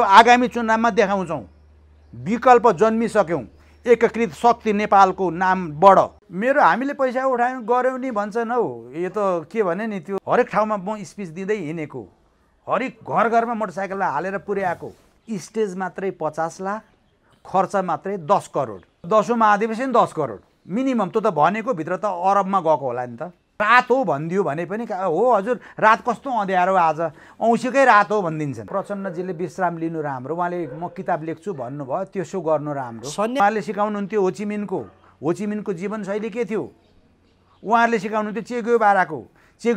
आगामी चुनावमा देखाउँछौँ विकल्प जन्मिसक्यौँ एकीकृत शक्ति नेपालको नाम बढ मेरो हामीले पैसा उठायौँ गऱ्यौँ नि भन्छन् हौ यो त के भने नि त्यो हरेक ठाउँमा म स्पिच दिँदै हिँडेको हरेक घर घरमा मोटरसाइकलमा हालेर पुर्याएको स्टेज मात्रै 50 लाख खर्च मात्रै 10 करोड 10औं महाधिवेशन 10 करोड मिनिमम त्यो त भनेको भित्र त अरबमा गएको होला नि त रात हो भनिदियो भने पनि हो हजुर रात कस्तो अँध्यारो आज औँसीकै रात हो भनिदिन्छन् प्रचण्डजीले विश्राम लिनु राम्रो उहाँले म किताब लेख्छु भन्नुभयो त्यसो गर्नु राम्रो उहाँले सिकाउनुहुन्थ्यो होचिमिनको जीवनशैली के थियो उहाँहरूले सिकाउनुहुन्थ्यो चे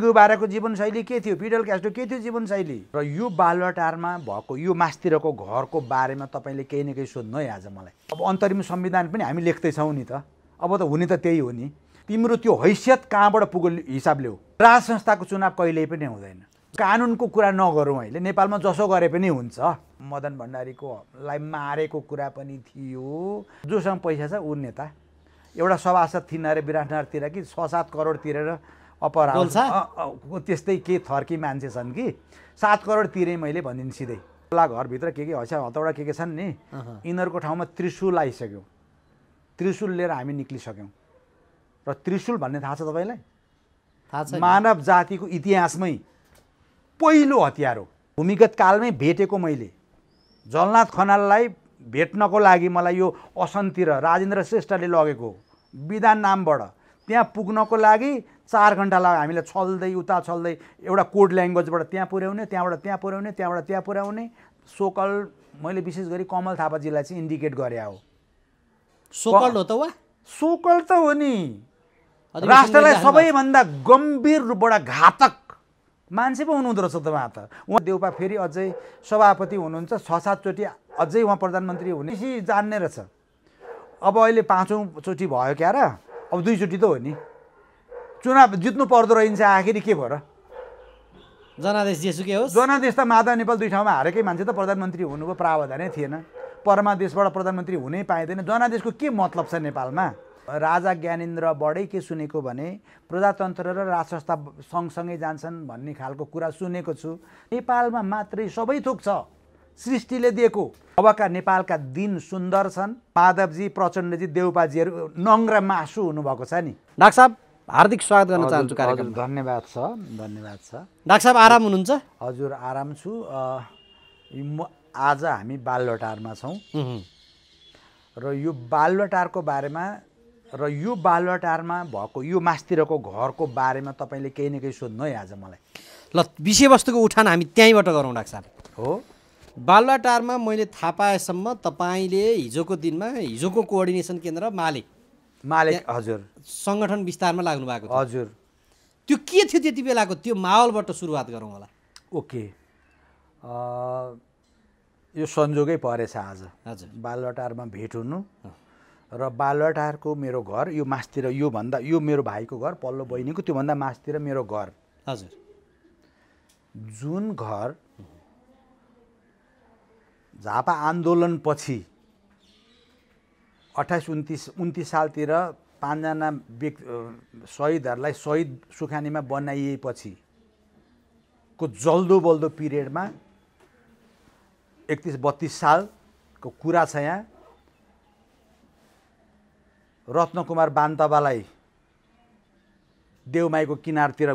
गुएभाराको जीवनशैली के थियो फिडेल क्यास्ट्रो के थियो जीवनशैली र यो बालुवाटारमा भएको यो मास्तिरको घरको बारेमा तपाईँले केही न केही सोध्नु है आज मलाई अब अन्तरिम संविधान पनि हामी लेख्दैछौँ नि त अब त हुने त त्यही हो नि तिम्रो त्यो हैसियत कहाँबाट पुग्यो हिसाबले हो राज संस्थाको चुनाव कहिल्यै पनि हुँदैन कानुनको कुरा नगरौँ अहिले नेपालमा जसो गरे पनि हुन्छ मदन भण्डारीकोलाई मारेको कुरा पनि थियो जोसँग पैसा छ ऊ नेता एउटा सभासद थिएन अरे विराटनगरतिर कि 6-7 करोड तिरेर अपराध त्यस्तै के थर्की मान्छे छन् कि 7 करोड तिरे मैले भनिदिनु सिधै घरभित्र के हैसा हतौडा के छन् नि यिनीहरूको ठाउँमा त्रिशूल आइसक्यो त्रिशूल लिएर हामी निक्लिसक्यौँ र त्रिशूल भन्ने थाहा छ तपाईँलाई थाहा छ मानव जातिको इतिहासमै पहिलो हतियार हो भूमिगत कालमै भेटेको मैले जलनाथ खनाललाई भेट्नको लागि मलाई यो असन्तिर राजेन्द्र श्रेष्ठले लगेको विधान नामबाट त्यहाँ पुग्नको लागि 4 घण्टा लाग्यो हामीलाई छल्दै उता छल्दै एउटा कोड ल्याङ्ग्वेजबाट त्यहाँ पुर्याउने त्यहाँबाट त्यहाँ पुर्याउने त्यहाँबाट त्यहाँ पुर्याउने सोकल मैले विशेष गरी कमल थापाजीलाई चाहिँ इन्डिकेट गरे हो सोकल हो त वा सोकल त हो नि राष्ट्रलाई सबैभन्दा गम्भीर रूपबाट घातक मान्छे पो हुनुहुँदो रहेछ त उहाँ त उहाँ देउपा फेरि अझै सभापति हुनुहुन्छ 6-7 चोटि अझै उहाँ प्रधानमन्त्री हुने जान्ने रहेछ अब अहिले 5औं चोटि भयो क्या र अब 2 चोटि त हो नि चुनाव जित्नु पर्दो रहन्छ आखिर के भयो र जनादेश जेसुकै होस् जनादेश त माधव नेपाल 2 ठाउँमा हारेकै मान्छे त प्रधानमन्त्री हुनुको प्रावधानै थिएन परमादेशबाट प्रधानमन्त्री हुनै पाइँदैन जनादेशको के मतलब छ नेपालमा राजा ज्ञानेन्द्रबाटै के सुनेको भने प्रजातन्त्र र राज संस्था सँगसँगै जान्छन् भन्ने खालको कुरा सुनेको छु नेपालमा मात्रै सबै थोक छ सृष्टिले दिएको अबका नेपालका दिन सुन्दर छन् माधवजी प्रचण्डजी देउपाजीहरू नङ र मासु हुनुभएको छ नि डाक्टर साहब हार्दिक स्वागत गर्न चाहन्छु कार्यक्रममा धन्यवाद छ डाक्टर साहब आराम हुनुहुन्छ हजुर आराम छु आज हामी बालुवाटारमा छौँ र यो बालुवाटारको बारेमा र यो बालुवाटारमा भएको यो मास्तिरको घरको बारेमा तपाईँले केही न केही सोध्नु है आज मलाई ल विषयवस्तुको उठान हामी त्यहीँबाट गरौँ डाक्टर साहब हो बालुवाटारमा मैले थाहा पाएसम्म तपाईँले हिजोको कोअर्डिनेसन केन्द्र माले हजुर सङ्गठन विस्तारमा लाग्नु भएको थियो हजुर त्यो के थियो त्यति बेलाको त्यो माहौलबाट सुरुवात गरौँ होला ओके यो संजोगै परेछ आज हजुर बालुवाटारमा भेट हुनु र बालुवाटारको मेरो घर यो मास्तिर यो मेरो भाइको घर पल्लो बहिनीको त्योभन्दा मास्तिर मेरो घर हजुर जुन घर झापा आन्दोलनपछि 28-29 सालतिर 5 जना शहीदहरूलाई शहीद सुखानीमा बनाइएपछि को जल्दो बल्दो पिरियडमा 31-32 सालको कुरा छ यहाँ रत्नकुमार बान्तवालाई देउमाईको किनारतिर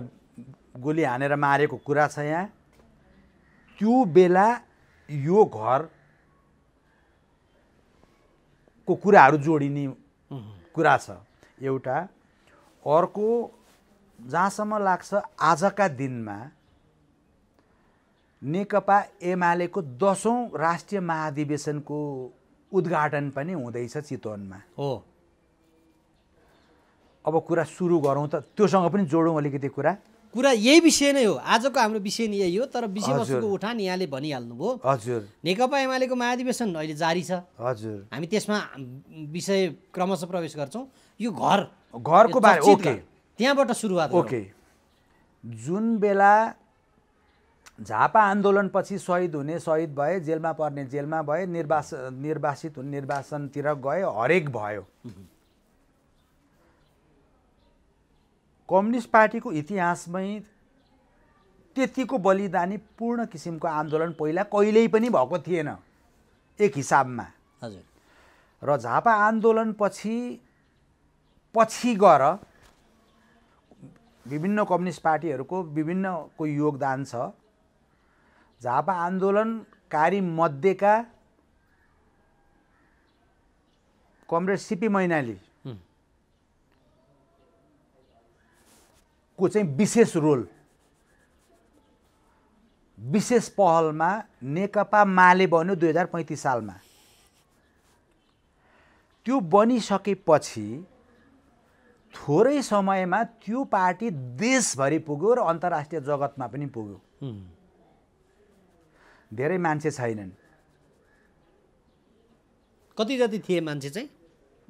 गोली हानेर मारेको कुरा छ यहाँ त्यो बेला यो घरको कुराहरू जोडिने कुरा छ एउटा अर्को जहाँसम्म लाग्छ आजका दिनमा नेकपा एमालेको 10औं राष्ट्रिय महाधिवेशनको उद्घाटन पनि हुँदैछ चितवनमा हो अब कुरा सुरु गरौँ त त्योसँग पनि जोडौँ अलिकति कुरा यही विषय नै हो आजको हाम्रो विषय नै यही हो तर विषयवस्तुको उठान यहाँले भनिहाल्नुभयो हजुर नेकपा एमालेको महाधिवेशन अहिले जारी छ हजुर हामी त्यसमा विषय क्रमशः प्रवेश गर्छौँ यो घरको बारे ओके त्यहाँबाट सुरुवात ओके जुन बेला झापा आन्दोलनपछि शहीद हुने शहीद भए जेलमा पर्ने जेलमा भए निर्वासित हुने निर्वासनतिर गए हरेक भयो कम्युनिस्ट पार्टीको इतिहासमै त्यतिको बलिदानी पूर्ण किसिमको आन्दोलन पहिला कहिल्यै पनि भएको थिएन एक हिसाबमा। हजुर। र झापा आन्दोलन पछि गएर विभिन्न कम्युनिस्ट पार्टीहरूको विभिन्नको योगदान छ। झापा आन्दोलनकारी मध्येका कमरेड सीपी मैनाली को चाहिँ विशेष पहलमा नेकपा माले बन्यो 2035 सालमा। त्यो बनिसकेपछि थोरै समयमा त्यो पार्टी देशभरि पुग्यो र अन्तर्राष्ट्रिय जगतमा पनि पुग्यो। धेरै मान्छे छैनन्। कति जति थिए मान्छे चाहिँ?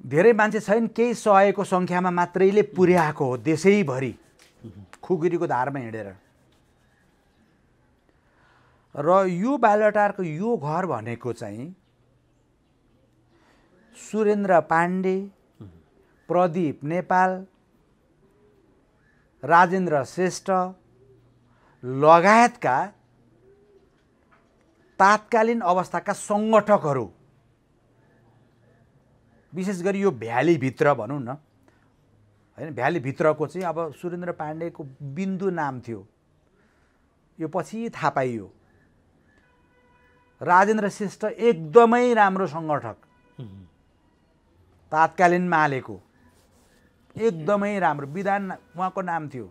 धेरै मान्छे छैन, केही सयको सङ्ख्यामा मात्रैले पुर्याएको हो देशैभरि खुकुरीको धारमा हिँडेर। र यो बालुवाटारको यो घर भनेको चाहिँ सुरेन्द्र पाण्डे, प्रदीप नेपाल, राजेन्द्र श्रेष्ठ लगायतका तात्कालीन अवस्थाका सङ्गठकहरू, विशेष गरी यो भ्यालीभित्र भनौँ न हैन, भ्यालीभित्रको चाहिँ अब सुरेन्द्र पाण्डेको बिन्दु नाम थियो, यो पछि थाहा पाइयो। राजेन्द्र श्रेष्ठ एकदमै राम्रो सङ्गठक, तात्कालीन मालेको एकदमै राम्रो, विधान उहाँको नाम थियो।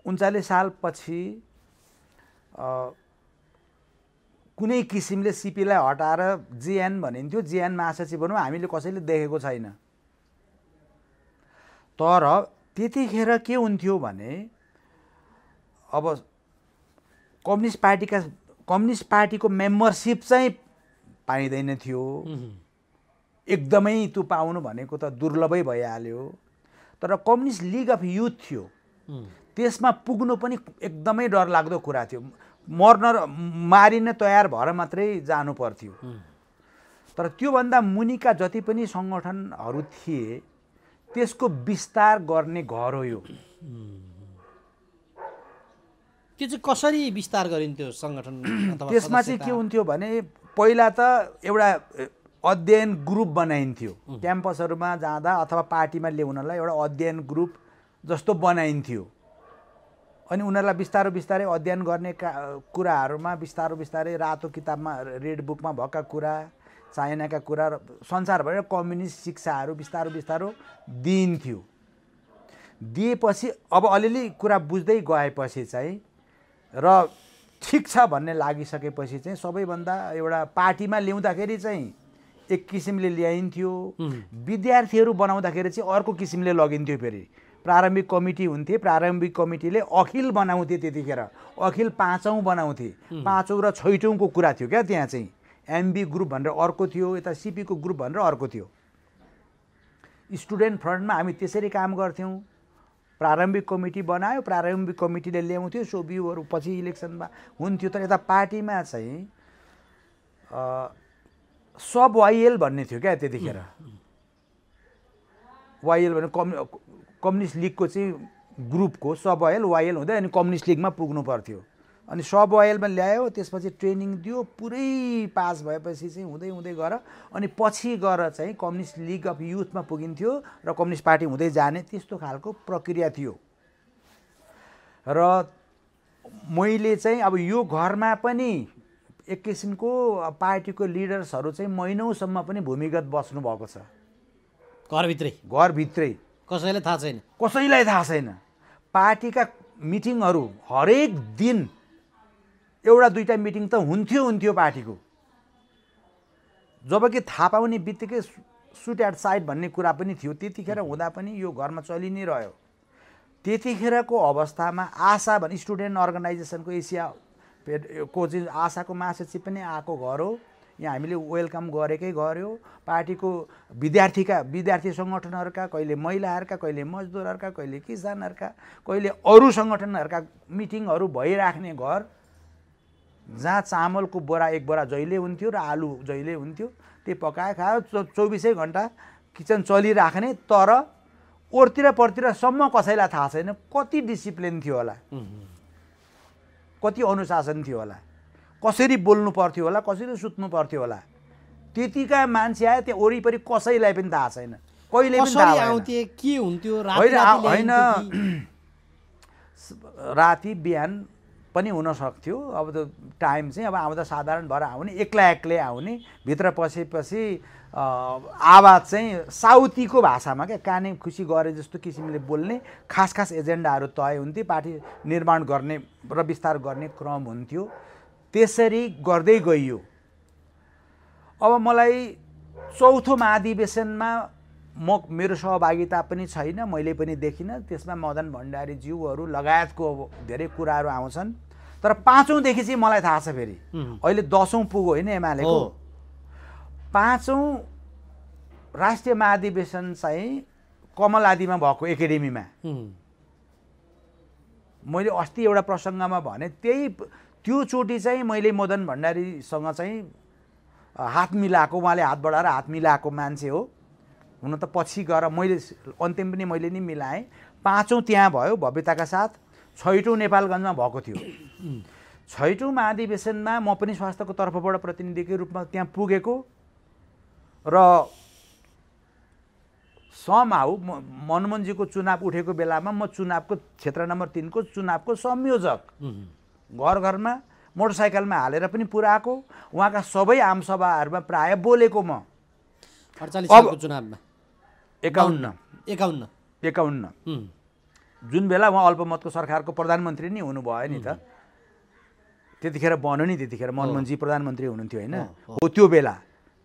39 सालपछि कुनै किसिमले सिपीलाई हटाएर जेएन भनिन्थ्यो, जेएन महासचिव भनौँ, हामीले कसैले देखेको छैन। तर त्यतिखेर के हुन्थ्यो भने अब कम्युनिस्ट पार्टीको मेम्बरसिप चाहिँ पाइँदैन थियो। एकदमै त्यो पाउनु भनेको त दुर्लभै भइहाल्यो। तर कम्युनिस्ट लिग अफ युथ थियो, त्यसमा पुग्नु पनि एकदमै डरलाग्दो कुरा थियो। मारिन तयार भएर मात्रै जानु पर्थ्यो। तर त्योभन्दा मुनिका जति पनि सङ्गठनहरू थिए त्यसको विस्तार गर्ने घर हो यो। त्यो चाहिँ कसरी विस्तार गरिन्थ्यो सङ्गठन? त्यसमा चाहिँ के हुन्थ्यो भने पहिला त एउटा अध्ययन ग्रुप बनाइन्थ्यो, क्याम्पसहरूमा जाँदा अथवा पार्टीमा ल्याउनलाई एउटा अध्ययन ग्रुप जस्तो बनाइन्थ्यो। अनि उनीहरूलाई बिस्तारै अध्ययन गर्ने कुराहरूमा बिस्तारै रातो किताबमा, रेड बुकमा भएका कुरा, चाइनाका कुरा, संसारभरि कम्युनिस्ट शिक्षाहरू बिस्तारो दिइन्थ्यो। दिएपछि अब अलिअलि कुरा बुझ्दै गएपछि चाहिँ र ठिक छ भन्ने लागिसकेपछि चाहिँ सबैभन्दा एउटा पार्टीमा ल्याउँदाखेरि चाहिँ एक किसिमले ल्याइन्थ्यो, विद्यार्थीहरू बनाउँदाखेरि चाहिँ अर्को किसिमले लगिन्थ्यो। फेरि प्रारम्भिक कमिटी हुन्थे, प्रारम्भिक कमिटीले अखिल बनाउँथे, त्यतिखेर अखिल 5औं बनाउँथे, 5औं र 6औंको कुरा थियो क्या। त्यहाँ चाहिँ एमबी ग्रुप भनेर अर्को थियो, यता सिपीको ग्रुप भनेर अर्को थियो। स्टुडेन्ट फ्रन्टमा हामी त्यसरी काम गर्थ्यौँ। प्रारम्भिक कमिटी बनायो, प्रारम्भिक कमिटीले ल्याउँथ्यो, सो बिउहरू पछि इलेक्सनमा हुन्थ्यो। तर यता पार्टीमा चाहिँ सब वाइएल भन्ने थियो क्या त्यतिखेर। वाइएल भने कम्युनिस्ट लिगको चाहिँ ग्रुपको सब वाइएल हुँदै अनि कम्युनिस्ट लिगमा पुग्नु पर्थ्यो। अनि सब वाइएलमा ल्यायो, त्यसपछि ट्रेनिङ दियो, पुरै पास भएपछि चाहिँ हुँदै गएर अनि पछि गएर चाहिँ कम्युनिस्ट लिग अफ युथमा पुगिन्थ्यो र कम्युनिस्ट पार्टी हुँदै जाने त्यस्तो खालको प्रक्रिया थियो। र मैले चाहिँ अब यो घरमा पनि एक किसिमको पार्टीको लिडर्सहरू चाहिँ महिनौसम्म पनि भूमिगत बस्नु भएको छ, घरभित्रै। कसैलाई थाहा छैन। पार्टीका मिटिङहरू हरेक दिन एउटा दुईटा मिटिङ त हुन्थ्यो पार्टीको। जबकि थाहा पाउने बित्तिकै सुट एट साइड भन्ने कुरा पनि थियो। त्यतिखेर हुँदा पनि यो घरमा चलि नै रह्यो। त्यतिखेरको अवस्थामा आशा भन्ने स्टुडेन्ट अर्गनाइजेसनको एसियाको चाहिँ आशाको महासचिव पनि आएको घर हो। यहाँ हामीले वेलकम गरेकै गर्यो। पार्टीको विद्यार्थी सङ्गठनहरूका, कहिले महिलाहरूका, कहिले मजदुरहरूका, कहिले किसानहरूका, कहिले अरू सङ्गठनहरूका मिटिङहरू भइराख्ने घर, जहाँ चामलको बोरा एक बोरा जहिले हुन्थ्यो र आलु जहिले हुन्थ्यो। त्यो पकायो खायो, 24 घण्टा किचन चलिराख्ने। तर ओरतिर परतिरसम्म कसैलाई थाहा छैन कति डिसिप्लिन थियो होला, कति अनुशासन थियो होला, कसरी बोल्नु पर्थ्यो होला, कसरी सुत्नु पर्थ्यो होला। त्यतिका मान्छे आए त्यो वरिपरि कसैलाई पनि थाहा छैन, कहिले पनि थाहा आउँथे के हुन्थ्यो होइन राति बिहान पनि हुन सक्थ्यो। अब त टाइम चाहिँ अब आउँदा साधारण भएर आउने, एक्लै आउने, भित्र पसेपछि आवाज चाहिँ साउथीको भाषामा क्या काने खुसी गरे जस्तो किसिमले बोल्ने खास एजेन्डाहरू तय हुन्थे, पार्टी निर्माण गर्ने र विस्तार गर्ने क्रम हुन्थ्यो। त्यसरी गर्दै गइयो। अब मलाई चौथो महाधिवेशनमा मेरो सहभागिता पनि छैन, मैले पनि देखिनँ। त्यसमा मदन भण्डारीज्यूहरू लगायतको धेरै कुराहरू आउँछन्। तर पाँचौँदेखि चाहिँ मलाई थाहा छ, फेरि अहिले 10औँ पुग्यो होइन एमालेको। 5औँ राष्ट्रिय महाधिवेशन चाहिँ कमलादीमा भएको एकाडेमीमा। मैले अस्ति एउटा प्रसङ्गमा भने त्यो चोटि चाहिँ मैले मदन भण्डारीसँग चाहिँ हात मिलाएको, उहाँले हात बढाएर हात मिलाएको मान्छे हो। हुन त पछि गएर मैले अन्तिम पनि मैले नै मिलाएँ। 5औँ त्यहाँ भयो भव्यताका साथ। 6औँ नेपालगञ्जमा भएको थियो। 6औँ महाधिवेशनमा म पनि स्वास्थ्यको तर्फबाट प्रतिनिधिको रूपमा त्यहाँ पुगेको र समहाउ मनमोहनजीको चुनाव उठेको बेलामा म चुनावको क्षेत्र नम्बर 3 को चुनावको संयोजक, घर घरमा मोटरसाइकलमा हालेर पनि पुऱ्याएको, उहाँका सबै आमसभाहरूमा प्राय बोलेको म। 48 सालको चुनावमा 51 जुन बेला उहाँ अल्पमतको सरकारको प्रधानमन्त्री नै हुनुभयो नि त। त्यतिखेर बन्यो नि, त्यतिखेर मनमोहनजी प्रधानमन्त्री हुनुहुन्थ्यो होइन। हो त्यो बेला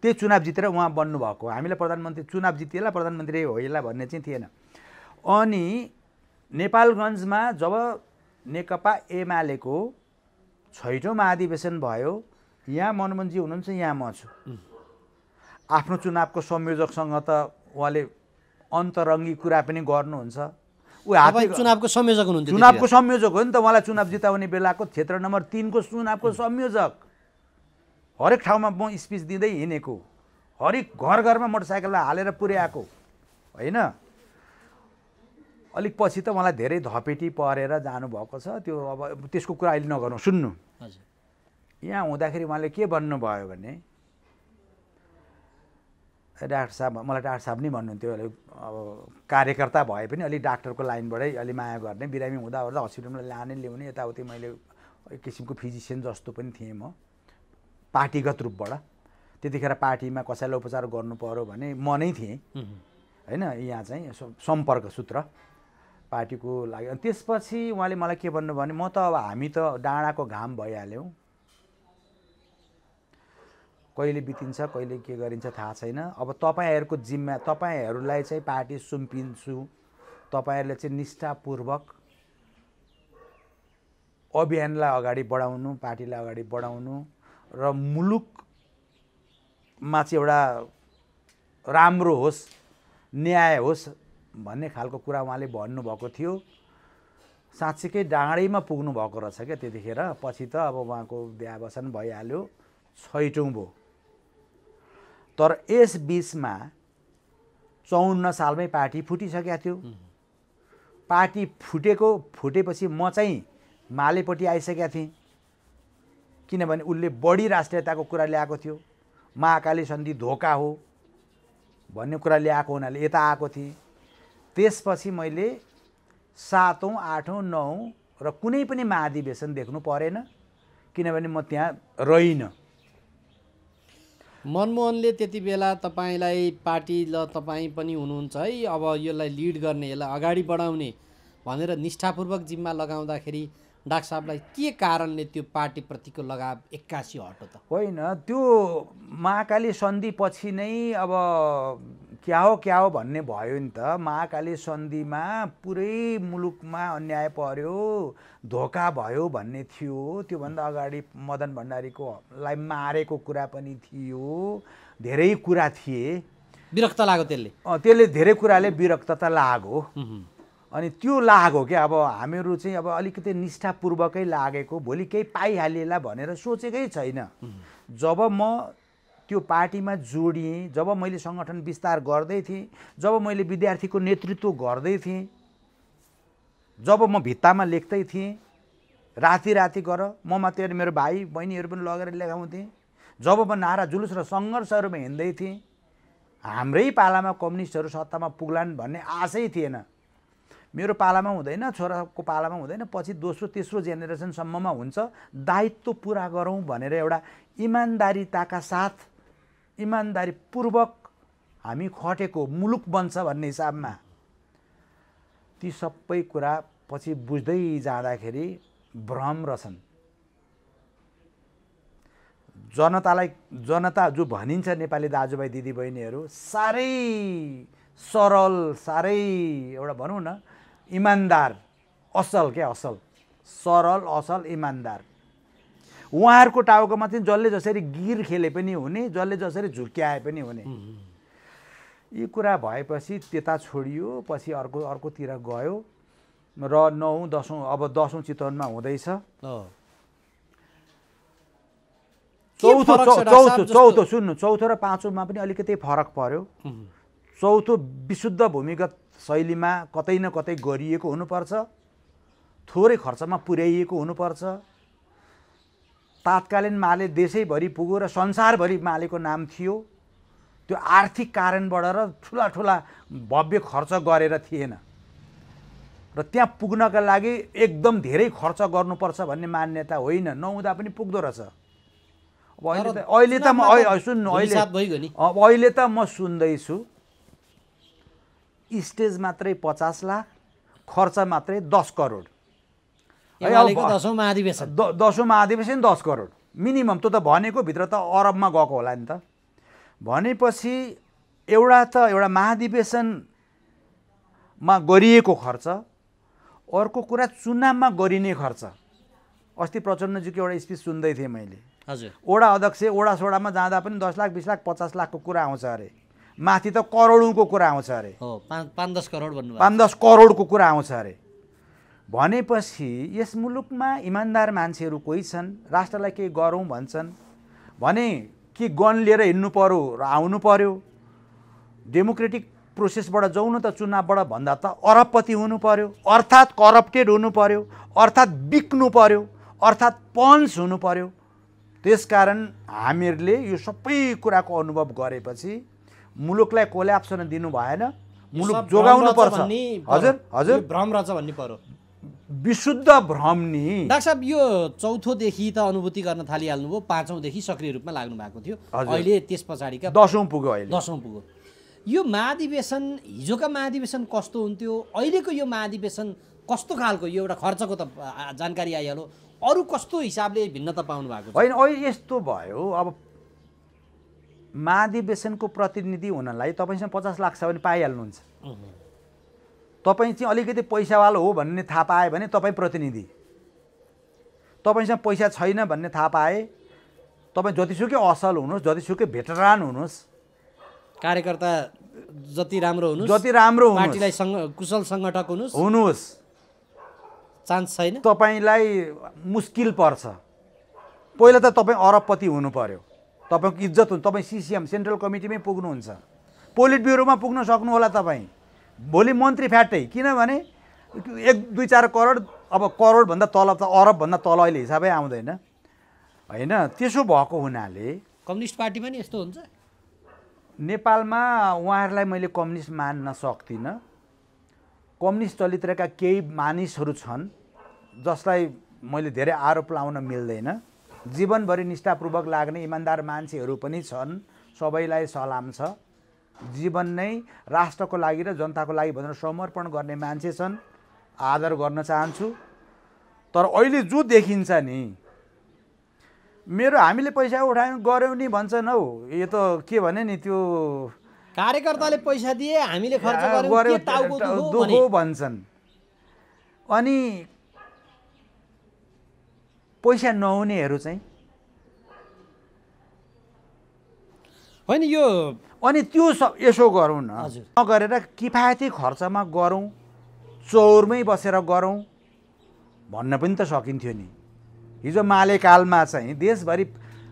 त्यही चुनाव जितेर उहाँ बन्नुभएको। हामीलाई प्रधानमन्त्री चुनाव जितिएला प्रधानमन्त्री होइला भन्ने चाहिँ थिएन। अनि नेपालगञ्जमा जब नेकपा एमालेको 6औँ महाधिवेशन भयो, यहाँ मनमोहनजी हुनुहुन्छ, यहाँ म छु। आफ्नो चुनावको संयोजकसँग त उहाँले अन्तरङ्गी कुरा पनि गर्नुहुन्छ। चुनावको संयोजक हुनुहुन्छ, चुनावको संयोजक हो नि त। उहाँलाई चुनाव जिताउने बेलाको क्षेत्र नम्बर 3 को चुनावको संयोजक। हरेक ठाउँमा म स्पिच दिँदै हिँडेको, हरेक घर घरमा मोटरसाइकललाई हालेर पुर्याएको होइन। अलिक पछि त मलाई धेरै धपेटी परेर जानुभएको छ। त्यो अब त्यसको कुरा अहिले नगरौँ। सुन्नु, यहाँ हुँदाखेरि उहाँले के भन्नुभयो भने, डाक्टर साहब, मलाई डाक्टर साहब नै भन्नुहुन्थ्यो। अब कार्यकर्ता भए पनि अलिक डाक्टरको लाइनबाटै अलि माया गर्ने, बिरामी हुँदा ओर्दा हस्पिटलमा लाने ल्याउने यताउति मैले एक किसिमको फिजिसियन जस्तो पनि थिएँ म पार्टीगत रूपबाट। त्यतिखेर पार्टीमा कसैलाई उपचार गर्नु पर्यो भने म नै थिएँ होइन, यहाँ चाहिँ सम्पर्क सूत्र पार्टीको लागि। अनि त्यसपछि उहाँले मलाई के भन्नुभयो भने, म त अब हामी त डाँडाको घाम भइहाल्यौँ, कहिले बितिन्छ कहिले के गरिन्छ थाहा छैन। अब तपाईँहरूको जिम्मा, तपाईँहरूलाई चाहिँ पार्टी सुम्पिन्छु, तपाईँहरूले चाहिँ निष्ठापूर्वक अभियानलाई अगाडि बढाउनु, पार्टीलाई अगाडि बढाउनु र मुलुकमा चाहिँ एउटा राम्रो होस्, न्याय होस् भन्ने खालको कुरा उहाँले भन्नुभएको थियो। साँच्चीकै डाँडैमा पुग्नु भएको रहेछ क्या त्यतिखेर। पछि त अब उहाँको देहावसान भइहाल्यो, 6औँ भयो। तर यस बिचमा 54 सालमै पार्टी फुटिसकेको थियो। पार्टी फुटेपछि म चाहिँ मालेपट्टि आइसकेका थिएँ, किनभने उसले बढी राष्ट्रियताको कुरा ल्याएको थियो। महाकाली सन्धि धोका हो भन्ने कुरा ल्याएको हुनाले यता आएको थिएँ। त्यसपछि मैले 7औँ 8औँ 9औँ र कुनै पनि महाधिवेशन देख्नु परेन, किनभने म त्यहाँ रहिनँ। मनमोहनले त्यति बेला तपाईँलाई पार्टी ल तपाईँ पनि हुनुहुन्छ है, अब यसलाई लिड गर्ने, यसलाई अगाडि बढाउने भनेर निष्ठापूर्वक जिम्मा लगाउँदाखेरि डाक्टर साहबलाई के कारणले त्यो पार्टीप्रतिको लगाव 81 हट्यो त? होइन, त्यो महाकाली सन्धि पछि नै अब क्या हो भन्ने भयो नि त। महाकाली सन्धिमा पुरै मुलुकमा अन्याय पर्यो, धोका भयो भन्ने थियो। त्योभन्दा अगाडि मदन भण्डारीकोलाई मारेको कुरा पनि थियो, धेरै कुरा थिए। विरक्त लाग्यो त्यसले धेरै कुराले विरक्तता लाग्यो। अनि त्यो लाग्यो क्या। अब हामीहरू चाहिँ अब अलिकति निष्ठापूर्वकै लागेको, भोलि केही पाइहालिएला भनेर सोचेकै छैन। जब म त्यो पार्टीमा जोडिएँ, जब मैले सङ्गठन विस्तार गर्दै थिएँ, जब मैले विद्यार्थीको नेतृत्व गर्दै थिएँ, जब म भित्तामा लेख्दै थिएँ, राति गर म मात्रै मेरो भाइ बहिनीहरू पनि लगेर लेखाउँथेँ, जब म नारा जुलुस र सङ्घर्षहरूमा हिँड्दै थिएँ, हाम्रै पालामा कम्युनिस्टहरू सत्तामा पुग्लान् भन्ने आशै थिएन। मेरो पालामा हुँदैन, छोराको पालामा हुँदैन, पछि दोस्रो तेस्रो जेनेरेसनसम्ममा हुन्छ, दायित्व पुरा गरौँ भनेर एउटा इमान्दारिताका साथ इमान्दारीपूर्वक हामी खटेको मुलुक बन्छ भन्ने हिसाबमा ती सबै कुरा पछि बुझ्दै जाँदाखेरि भ्रम रहेछन्। जनता जो भनिन्छ नेपाली दाजुभाइ दिदीबहिनीहरू साह्रै सरल, साह्रै एउटा भनौँ न इमान्दार, असल असल, सरल असल इमान्दार। उहाँहरूको टाउकोमा चाहिँ जसले जसरी गिर खेले पनि हुने, जसले जसरी झुक्क्याए पनि हुने। यी कुरा भएपछि त्यता छोडियो, पछि अर्कोतिर गयो र 9, 10औं अब 10औं चितवनमा हुँदैछ। चौथो र पाँचौँमा पनि अलिकति फरक पर्यो। चौथो विशुद्ध भूमिगत शैलीमा कतै न कतै गरिएको हुनुपर्छ, थोरै खर्चमा पुर्याइएको हुनुपर्छ। तात्कालीन माले देशैभरि पुग्यो र संसारभरि मालेको नाम थियो। त्यो आर्थिक कारणबाट र ठुला भव्य खर्च गरेर थिएन र त्यहाँ पुग्नका लागि एकदम धेरै खर्च गर्नुपर्छ भन्ने मान्यता होइन, नहुँदा पनि पुग्दो रहेछ। अहिले त म सुन्दैछु स्टेज मात्रै 50 लाख, खर्च मात्रै 10 करोड। 10औं महाधिवेशन 10 करोड मिनिमम। त्यो त भनेको भित्र त अरबमा गएको होला नि त। भनेपछि एउटा महाधिवेशनमा गरिएको खर्च, अर्को कुरा चुनावमा गरिने खर्च। अस्ति प्रचण्डजीको एउटा स्पिच सुन्दै थिएँ मैले। हजुर, वडा अध्यक्ष वडा सोडामा जाँदा पनि 10 लाख 20 लाख 50 लाखको कुरा आउँछ अरे, माथि त करोडौँको कुरा आउँछ अरे। 5-10 करोड भन्नुभयो, 5-10 करोडको कुरा आउँछ अरे। भनेपछि यस मुलुकमा इमान्दार मान्छेहरू कोही छन्, राष्ट्रलाई केही गरौँ भन्छन् भने कि गन लिएर हिँड्नु पर्यो र आउनु पर्यो, डेमोक्रेटिक प्रोसेसबाट जाउँ न त चुनावबाट भन्दा त अरबपति हुनु पर्यो, अर्थात् करप्टेड हुनु पर्यो, अर्थात् बिक्नु पर्यो, अर्थात् पन्च हुनु पर्यो। त्यसकारण हामीहरूले यो सबै कुराको अनुभव गरेपछि मुलुकलाई कोल्याप्स हुन दिनु भएन, मुलुक जोगाउनु पर्छ। हजुर भ्रम रहेछ भन्ने पर्यो, विशुद्ध भ्रम नि। डाक्टर साहब, यो चौथोदेखि त अनुभूति गर्न थालिहाल्नुभयो, 5औँदेखि सक्रिय रूपमा लाग्नु भएको थियो, अहिले त्यस पछाडिका 10औं पुग्यो, अहिले 10औं पुग्यो। यो महाधिवेशन, हिजोका महाधिवेशन कस्तो हुन्थ्यो, अहिलेको यो महाधिवेशन कस्तो खालको? यो एउटा खर्चको त जानकारी आइहाल्यो, अरू कस्तो हिसाबले भिन्नता पाउनु भएको छ? होइन, अहिले यस्तो भयो, अब महाधिवेशनको प्रतिनिधि हुनलाई तपाईँसँग 50 लाख छ भने पाइहाल्नुहुन्छ। तपाईँ चाहिँ अलिकति पैसावाला हो भन्ने थाहा पाए भने तपाईँ प्रतिनिधि, तपाईँसँग पैसा छैन भन्ने थाहा पाए, तपाईँ जतिसुकै असल हुनुहोस्, जतिसुकै भेटरान हुनुहोस्, कार्यकर्ता जति राम्रो हुनुहोस्, पार्टीलाई कुशल सङ्गठक हुनुहोस्, चान्स छैन, तपाईँलाई मुस्किल पर्छ। पहिला त तपाईँ अरबपति हुनु पर्यो, तपाईँको इज्जत हुन्छ, तपाईँ सिसिएम सेन्ट्रल कमिटीमै पुग्नुहुन्छ, पोलिट ब्युरोमा पुग्न सक्नु होला तपाईँ, भोलि मन्त्री फ्याटै। किनभने 1-2-4 करोड, अब करोडभन्दा तल त अरबभन्दा तल अहिले हिसाबै आउँदैन होइन। त्यसो भएको हुनाले कम्युनिस्ट पार्टीमा नि यस्तो हुन्छ। नेपालमा उहाँहरूलाई मैले कम्युनिस्ट मान्न सक्दिनँ। कम्युनिस्ट चरित्रका केही मानिसहरू छन् जसलाई मैले धेरै आरोप लाउन मिल्दैन। जीवनभरि निष्ठापूर्वक लाग्ने इमान्दार मान्छेहरू पनि छन्, सबैलाई सलाम छ। जीवन नै राष्ट्रको लागि र जनताको लागि भनेर समर्पण गर्ने मान्छे छन्, आदर गर्न चाहन्छु। तर अहिले जो देखिन्छ नि, मेरो हामीले पैसा उठायौँ गऱ्यौँ नि भन्छन् हौ, यो त के भने नि, त्यो कार्यकर्ताले पैसा दिए हामीले खर्च गऱ्यौँ टाउको दुखो भन्छन्। अनि पैसा नहुनेहरू चाहिँ होइन, यो अनि त्यो यसो गरौँ न, नगरेर किफायती खर्चमा गरौँ, चौरमै बसेर गरौँ भन्न पनि त सकिन्थ्यो नि। हिजो मालेकालमा चाहिँ देशभरि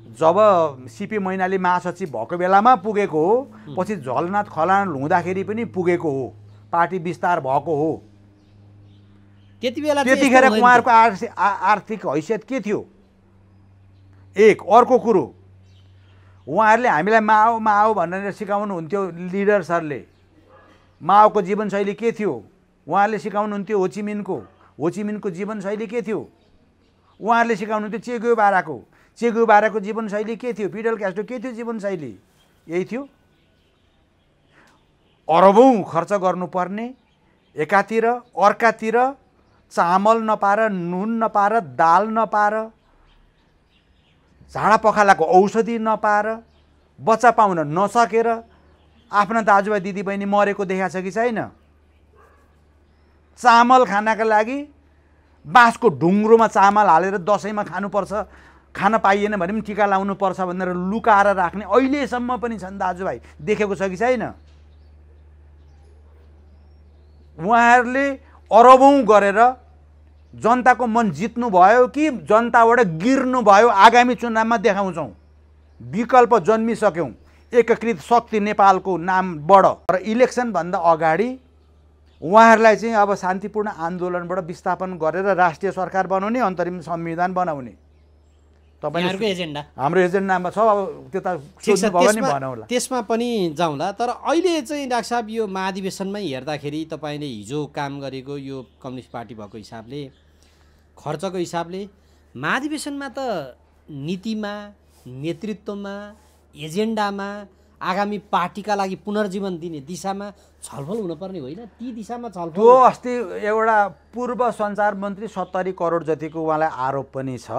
जब सिपी मैनाली महासचिव भएको बेलामा पुगेको हो, पछि झलनाथ खनाल हुँदाखेरि पनि पुगेको हो, पार्टी विस्तार भएको हो। त्यतिखेर उहाँहरूको आर्थिक हैसियत के थियो? एक अर्को कुरो, उहाँहरूले हामीलाई माओ भनेर सिकाउनुहुन्थ्यो लिडर्सहरूले। माओको जीवनशैली के थियो? उहाँहरूले सिकाउनुहुन्थ्यो होचिमिनको जीवनशैली के थियो? उहाँहरूले सिकाउनुहुन्थ्यो चे गुएभाराको जीवनशैली के थियो? फिडेल क्यास्ट्रो के थियो जीवनशैली? यही थियो। अरबौँ खर्च गर्नुपर्ने एकातिर, अर्कातिर चामल नपाएर, नुन नपाएर, दाल नपाएर, झाडा पखालाको औषधि नपाएर, बच्चा पाउन नसकेर आफ्ना दाजुभाइ दिदीबहिनी मरेको देखाएको छ कि छैन? चामल खानका लागि बाँसको ढुङ्ग्रोमा चामल हालेर दसैँमा खानुपर्छ, खान पाइएन भने पनि टिका लाउनुपर्छ भनेर लुकाएर राख्ने अहिलेसम्म पनि छन् दाजुभाइ, देखेको छ कि छैन? उहाँहरूले अरबौँ गरेर जनताको मन जित्नु भयो कि जनताबाट गिर्नु भयो? आगामी चुनावमा देखाउँछौँ। विकल्प जन्मिसक्यौँ, एकीकृत शक्ति नेपालको नामबाट। र इलेक्सनभन्दा अगाडि उहाँहरूलाई चाहिँ अब शान्तिपूर्ण आन्दोलनबाट विस्थापन गरेर राष्ट्रिय सरकार बनाउने, अन्तरिम संविधान बनाउने तपाईँहरूको एजेन्डा हाम्रो एजेन्डामा छ। अब त्यता सोध्नुभयो भने भनौँला, त्यसमा पनि जाउँला। तर अहिले चाहिँ डाक्टर साहब यो महाधिवेशनमै हेर्दाखेरि तपाईँले हिजो काम गरेको यो कम्युनिस्ट पार्टी भएको हिसाबले, खर्चको हिसाबले महाधिवेशनमा त नीतिमा, नेतृत्वमा, एजेन्डामा, आगामी पार्टीका लागि पुनर्जीवन दिने दिशामा छलफल हुनुपर्ने होइन? ती दिशामा छलफल त्यो अस्ति एउटा पूर्व सञ्चार मन्त्री 70 करोड जतिको उहाँलाई आरोप पनि छ।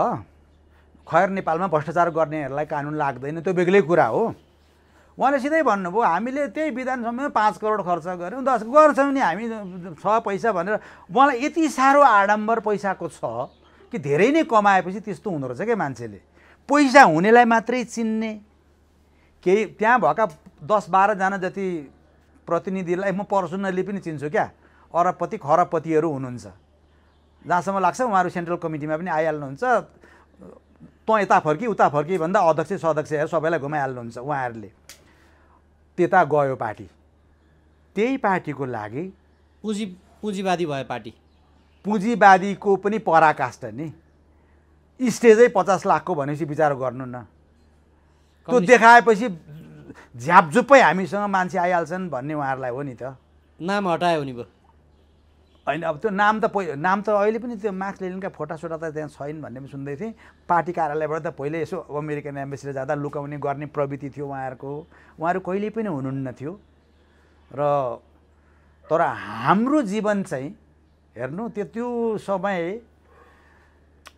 खैर नेपालमा भ्रष्टाचार गर्नेहरूलाई कानुन लाग्दैन, त्यो बेग्लै कुरा हो। उहाँले सिधै भन्नुभयो हामीले त्यही विधानसभामा 5 करोड खर्च गऱ्यौँ, 10 गर्छौँ नि हामी, छ पैसा भनेर। उहाँलाई यति साह्रो आडम्बर पैसाको छ कि धेरै नै कमाएपछि त्यस्तो हुँदो रहेछ क्या मान्छेले। पैसा हुनेलाई मात्रै चिन्ने, केही त्यहाँ भएका 10-12 जना जति प्रतिनिधिलाई म पर्सनली पनि चिन्छु क्या, अरबपति खरबपतिहरू हुनुहुन्छ। जहाँसम्म लाग्छ उहाँहरू सेन्ट्रल कमिटीमा पनि आइहाल्नुहुन्छ। तँ यता फर्की उता फर्की भन्दा अध्यक्ष सदस्यहरू सबैलाई घुमाइहाल्नुहुन्छ उहाँहरूले। त्यता गयो पार्टी, त्यही पार्टीको लागि पुँजीवादी भयो पार्टी। पुँजीवादीको पनि पराकाष्ठ नि, स्टेजै 50 लाखको भनेपछि विचार गर्नु न। त्यो देखाएपछि झ्यापझुप्पै हामीसँग मान्छे आइहाल्छन् भन्ने उहाँहरूलाई हो नि त। नाम हटायो नि भयो होइन? अब त्यो नाम त अहिले पनि त्यो मार्क्स लेनिनका फोटासोटा त त्यहाँ छैन भन्ने पनि सुन्दै थिएँ। पार्टी कार्यालयबाट त पहिले यसो अमेरिकन एम्बेसीले जाँदा लुकाउने गर्ने प्रवृत्ति थियो उहाँहरूको। उहाँहरू कहिले पनि हुनुहुन्न थियो। र तर हाम्रो जीवन चाहिँ हेर्नु, त्यो समय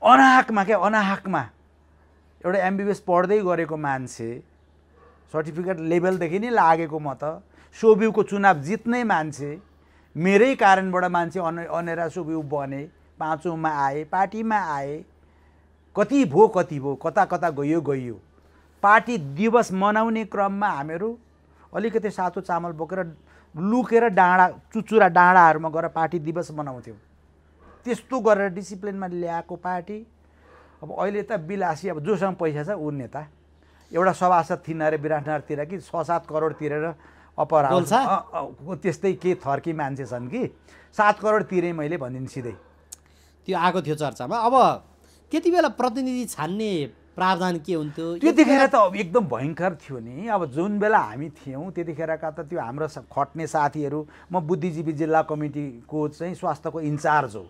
अनाहकमा एउटा MBBS पढ्दै गरेको मान्छे, सर्टिफिकेट लेभलदेखि नै लागेको, म त सोबिउको चुनाव जित्ने मान्छे, मेरै कारणबाट मान्छे अनेरा सोबिउ बने, 5औँमा आए, पार्टीमा आए, कति भयो, कता गयो। पार्टी दिवस मनाउने क्रममा हामीहरू अलिकति सातो चामल बोकेर लुकेर चुचुरा डाँडाहरूमा गएर पार्टी दिवस मनाउँथ्यौँ। त्यस्तो गरेर डिसिप्लिनमा ल्याएको पार्टी अब अहिले त बिलासी, अब जोसँग पैसा छ ऊ नेता। एउटा सभासद थिइन अरे विराटनगरतिर कि 6-7 करोड तिरेर अपराध त्यस्तै के थर्की मान्छे छन् कि 7 करोड तिरेँ मैले भनिदिनु सिधै। त्यो आएको थियो चर्चामा। अब त्यति बेला प्रतिनिधि छान्ने प्रावधान के हुन्थ्यो? त्यतिखेर त एकदम भयङ्कर थियो नि। अब जुन बेला हामी थियौँ त्यतिखेरका त त्यो हाम्रो खट्ने साथीहरू, म बुद्धिजीवी जिल्ला कमिटीको चाहिँ स्वास्थ्यको इन्चार्ज हो।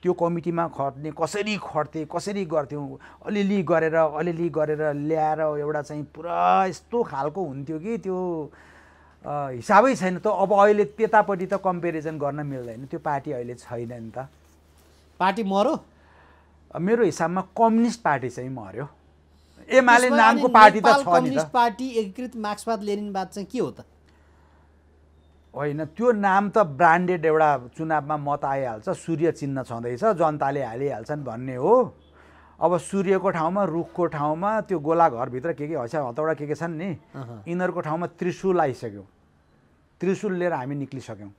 त्यो कमिटीमा खट्ने कसरी खट्थे, कसरी गर्थ्यौँ, अलिअलि गरेर ल्याएर एउटा चाहिँ पुरा यस्तो खालको हुन्थ्यो कि त्यो हिसाबै छैन। त अब अहिले त्यतापट्टि त कम्पेरिजन गर्न मिल्दैन। त्यो पार्टी अहिले छैन नि त। पार्टी मर्यो? मेरो हिसाबमा कम्युनिस्ट पार्टी चाहिँ मर्यो। एमाले नामको पार्टी त छ नि त। कम्युनिस्ट पार्टी एकीकृत मार्क्सवाद लेनिनवाद चाहिँ के हो त? होइन, त्यो नाम त ब्रान्डेड एउटा चुनावमा मत आइहाल्छ, सूर्य चिन्ह छँदैछ, जनताले हालिहाल्छन् भन्ने हो। अब सूर्यको ठाउँमा, रुखको ठाउँमा त्यो गोला घरभित्र के हतौडा के छन् नि, यिनीहरूको ठाउँमा त्रिशूल आइसक्यो। त्रिशूल लिएर हामी निक्लिसक्यौँ।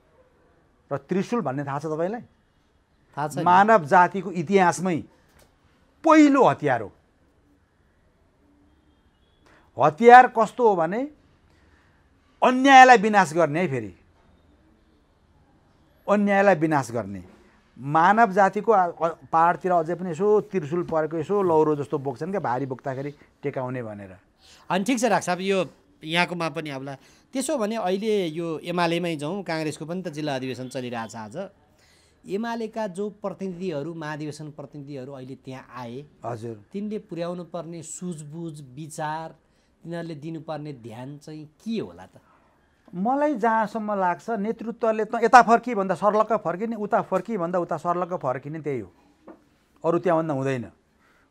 र त्रिशूल भन्ने थाहा छ तपाईँलाई? थाहा छ। मानव जातिको इतिहासमै पहिलो हतियार हो। हतियार कस्तो हो भने अन्यायलाई विनाश गर्ने है, फेरि अन्यायलाई विनाश गर्ने। मानव जातिको पहाडतिर अझै पनि यसो त्रिशूल परेको यसो लौरो जस्तो बोक्छन् क्या, भारी बोक्दाखेरि टेकाउने भनेर। अनि ठिक छ डाक्टर साहब, यो यहाँकोमा पनि आउला। त्यसो भने अहिले यो एमालेमै जाउँ, काङ्ग्रेसको पनि त जिल्ला अधिवेशन चलिरहेछ आज। एमालेका जो प्रतिनिधिहरू, महाधिवेशन प्रतिनिधिहरू अहिले त्यहाँ आए, हजुर, तिनले पुर्याउनु पर्ने सुझबुझ विचार, तिनीहरूले दिनुपर्ने ध्यान चाहिँ के होला त? मलाई जहाँसम्म लाग्छ नेतृत्वले त यता फर्की भन्दा सर्लक्क फर्किने, उता फर्की भन्दा उता सर्लक्क फर्किने, त्यही हो, अरू त्यहाँभन्दा हुँदैन।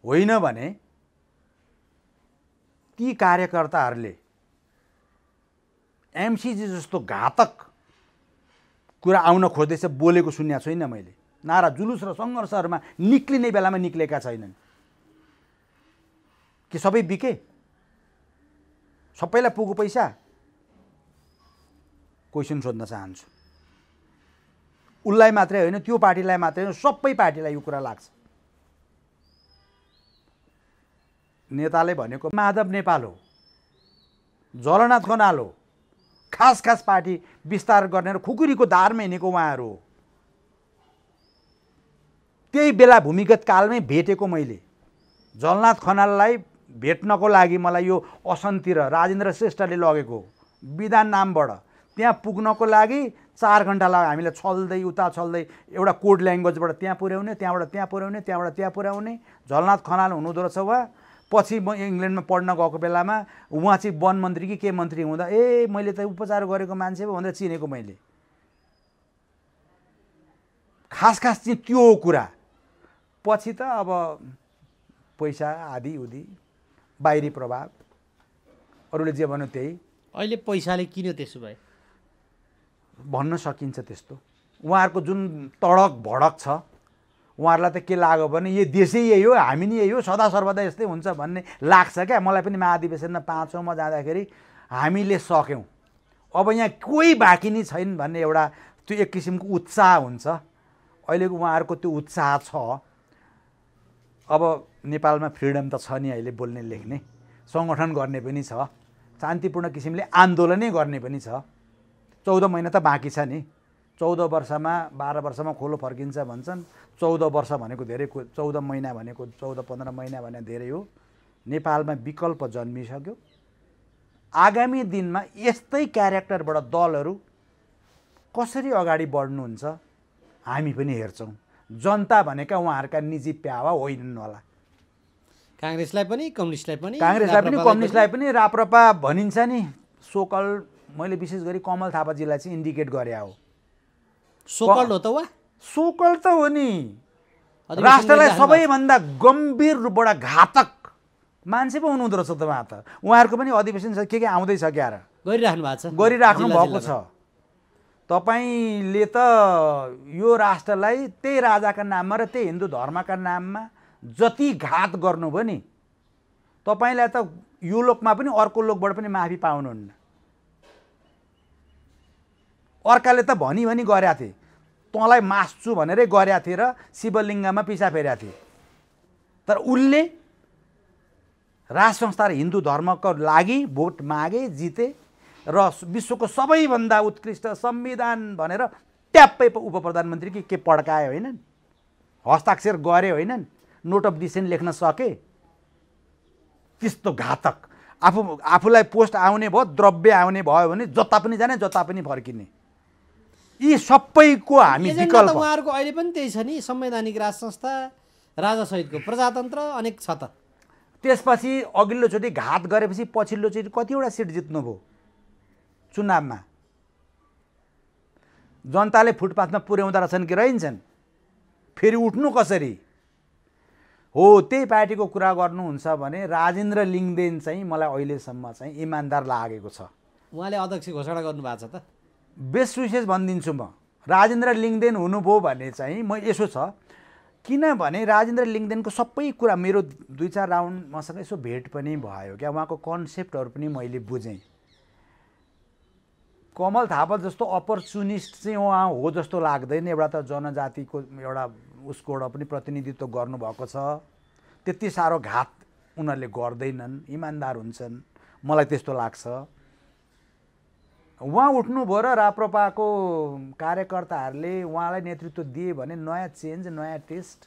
होइन भने ती कार्यकर्ताहरूले एमसीजी जस्तो घातक कुरा आउन खोज्दैछ बोलेको सुन्या छैन मैले। नारा जुलुस र सङ्घर्षहरूमा निक्लिने बेलामा निक्लेका छैनन् कि सबै बिके, सबैलाई पुगो पैसा? क्वेसन सोध्न चाहन्छु। उसलाई मात्रै होइन, त्यो पार्टीलाई मात्रै होइन, सबै पार्टीलाई यो कुरा लाग्छ। नेताले भनेको माधव नेपाल हो, जलनाथ खनाल हो, खास खास पार्टी विस्तार गर्ने र खुकुरीको धारमा हिँडेको उहाँहरू हो। त्यही बेला भूमिगत कालमै भेटेको मैले। जलनाथ खनाललाई भेट्नको लागि मलाई यो असन्ती र राजेन्द्र श्रेष्ठले लगेको विधान नामबाट त्यहाँ पुग्नको लागि 4 घण्टा लाग्यो। हामीलाई छल्दै उता छल्दै एउटा कोड ल्याङ्ग्वेजबाट त्यहाँ पुर्याउने, त्यहाँबाट त्यहाँ पुर्याउने, त्यहाँबाट त्यहाँ पुर्याउने। जलनाथ खनाल हुनुहुँदो रहेछ उहाँ। पछि म इङ्ल्यान्डमा पढ्न गएको बेलामा उहाँ चाहिँ वन मन्त्री कि के मन्त्री हुँदा मैले त उपचार गरेको मान्छे हो भनेर चिनेको मैले। खास खास चाहिँ त्यो कुरा। पछि त अब पैसा आदि उदी बाहिरी प्रभाव, अरूले जे भन्यो त्यही। अहिले पैसाले किन्यो, त्यसो भए भन्न सकिन्छ त्यस्तो। उहाँहरूको जुन तडक भडक छ, उहाँहरूलाई त के लाग्यो भने यो देशै यही हो, हामी नि यही हो, सदा सर्वदा यस्तै हुन्छ भन्ने लाग्छ क्या। मलाई पनि महाधिवेशनमा 5औँमा जाँदाखेरि हामीले सक्यौँ, अब यहाँ कोही बाँकी नै छैन भन्ने एउटा त्यो एक किसिमको उत्साह हुन्छ। अहिलेको उहाँहरूको त्यो उत्साह छ। अब नेपालमा फ्रिडम त छ नि, अहिले बोल्ने लेख्ने, सङ्गठन गर्ने पनि छ, शान्तिपूर्ण किसिमले आन्दोलनै गर्ने पनि छ। 14 महिना त बाँकी छ नि। 14 वर्षमा 12 वर्षमा खोलो फर्किन्छ भन्छन्। 14 वर्ष भनेको धेरै, 14 महिना भनेको 14-15 महिना भने धेरै हो। नेपालमा विकल्प जन्मिसक्यो। आगामी दिनमा यस्तै क्यारेक्टरबाट दलहरू कसरी अगाडि बढ्नुहुन्छ हामी पनि हेर्छौँ। जनता भनेका उहाँहरूका निजी प्यावा होइनन् होला। काङ्ग्रेसलाई पनि कम्युनिस्टलाई पनि कम्युनिस्टलाई पनि राप्रपा भनिन्छ नि। सोकल मैले विशेष गरी कमल थापाजीलाई चाहिँ इन्डिकेट गरे हो। सोकल हो त वा? सोकल त हो नि। राष्ट्रलाई सबैभन्दा गम्भीर रूपबाट घातक मान्छे पो हुनुहुँदो रहेछ त उहाँ त। उहाँहरूको पनि अधिवेशन के आउँदैछ क्यार गरिराख्नु भएको छ, गरिराख्नु भएको छ। तपाईँले त यो राष्ट्रलाई त्यही राजाका नाममा र त्यही हिन्दू धर्मका नाममा जति घात गर्नुभयो नि, तपाईँलाई त यो लोकमा पनि अर्को लोकबाट पनि माफी पाउनुहुन्न। अर्काले त भनी गरेका थिए, तँलाई मास्छु भनेरै गरेका थिए र शिवलिङ्गमा पिसा फेरेका थिए। तर उसले राज संस्था र हिन्दू धर्मको लागि भोट मागे, जिते र विश्वको सबैभन्दा उत्कृष्ट संविधान भनेर ट्याप्पै उप प्रधानमन्त्री के पड्काए होइनन्, हस्ताक्षर गरे होइनन्, नोट अफ डिसेन्ट लेख्न सके। त्यस्तो घातक आफूलाई पोस्ट आउने भयो, द्रव्य आउने भयो भने जता पनि जाने, जता पनि फर्किने। यी सबैको हामी विकल्प। उहाँहरूको अहिले पनि त्यही छ नि, संवैधानिक राज संस्था, राजासहितको प्रजातन्त्र अनेक छ त। त्यसपछि अघिल्लोचोटि घात गरेपछि पछिल्लोचोटि कतिवटा सिट जित्नुभयो चुनावमा? जनताले फुटपाथमा पुर्याउँदा रहेछन् कि रहन्छन्? फेरि उठ्नु कसरी हो? त्यही पार्टीको कुरा गर्नुहुन्छ भने राजेन्द्र लिङ्गदेन चाहिँ मलाई अहिलेसम्म चाहिँ इमान्दार लागेको छ। उहाँले अध्यक्ष घोषणा गर्नुभएको छ त। बेस्ट विशेष भनिदिन्छु म। राजेन्द्र लिङ्गदेन हुनुभयो भने चाहिँ म यसो छ, किनभने राजेन्द्र लिङ्गदेनको सबै कुरा मेरो 2-4 राउन्ड मसँग यसो भेट पनि भयो क्या। उहाँको कन्सेप्टहरू पनि मैले बुझेँ। कमल थापा जस्तो अपर्चुनिस्ट चाहिँ उहाँ हो जस्तो लाग्दैन। एउटा त जनजातिको एउटा उसकोबाट पनि प्रतिनिधित्व गर्नुभएको छ। त्यति साह्रो घात उनीहरूले गर्दैनन्, इमान्दार हुन्छन्। मलाई त्यस्तो लाग्छ। उहाँ उठ्नुभयो र राप्रपाको कार्यकर्ताहरूले उहाँलाई नेतृत्व दिए भने नयाँ चेन्ज, नयाँ टेस्ट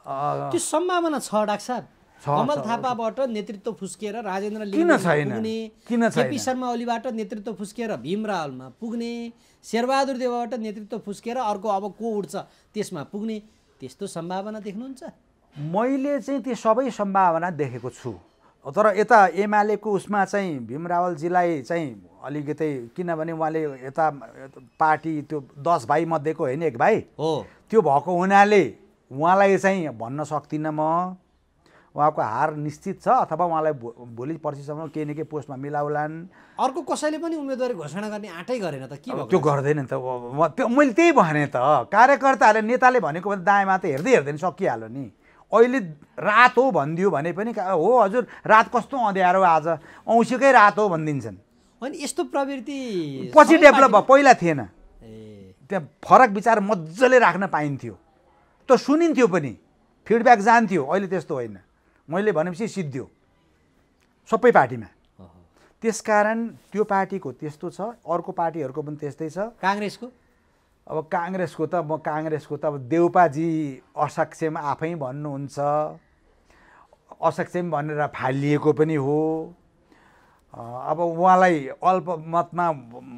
त्यो सम्भावना छ डाक्टर साहब। कमल थापाबाट नेतृत्व फुस्किएर राजेन्द्र लिम्बुमा पुग्ने, केपी शर्मा ओलीबाट नेतृत्व फुस्किएर भीम रावलमा पुग्ने, शेरबहादुर देवाबाट नेतृत्व फुस्किएर अर्को अब को उठ्छ त्यसमा पुग्ने, त्यस्तो सम्भावना देख्नुहुन्छ? मैले चाहिँ ती सबै सम्भावना देखेको छु। तर यता एमालेको उसमा चाहिँ भीम रावलजीलाई चाहिँ अलिकति, किनभने उहाँले यता पार्टी त्यो 10 भाइ मध्येको होइन, एक भाइ हो, त्यो भएको हुनाले उहाँलाई चाहिँ भन्न सक्दिनँ म। उहाँको हार निश्चित छ, अथवा उहाँलाई भोलि पर्सिसम्म केही न केही पोस्टमा मिलाउलान्। अर्को कसैले पनि उम्मेदवारी घोषणा गर्ने आँटै गरेन त, के भयो? त्यो गर्दैन नि त। मैले त्यही भने त, कार्यकर्ताहरूले नेताले भनेको दायाँमा त हेर्दै हेर्दैन सकिहाल्यो नि। अहिले रात हो भनिदियो भने पनि हो हजुर रात कस्तो अँध्यारो आज, औँसीकै रात हो भनिदिन्छन्। अनि यस्तो प्रवृत्ति पछि डेभलप भयो, पहिला थिएन। त्यहाँ फरक विचार मजाले राख्न पाइन्थ्यो, त सुनिन्थ्यो पनि, फिडब्याक जान्थ्यो। अहिले त्यस्तो होइन, मैले भनेपछि सिद्धियो सबै पार्टीमा। त्यसकारण त्यो पार्टीको त्यस्तो छ, अर्को पार्टीहरूको पनि त्यस्तै छ। काङ्ग्रेसको अब काङ्ग्रेसको त अब देउपाजी असक्षम आफै भन्नुहुन्छ, असक्षम भनेर फालिएको पनि हो। अब उहाँलाई अल्पमतमा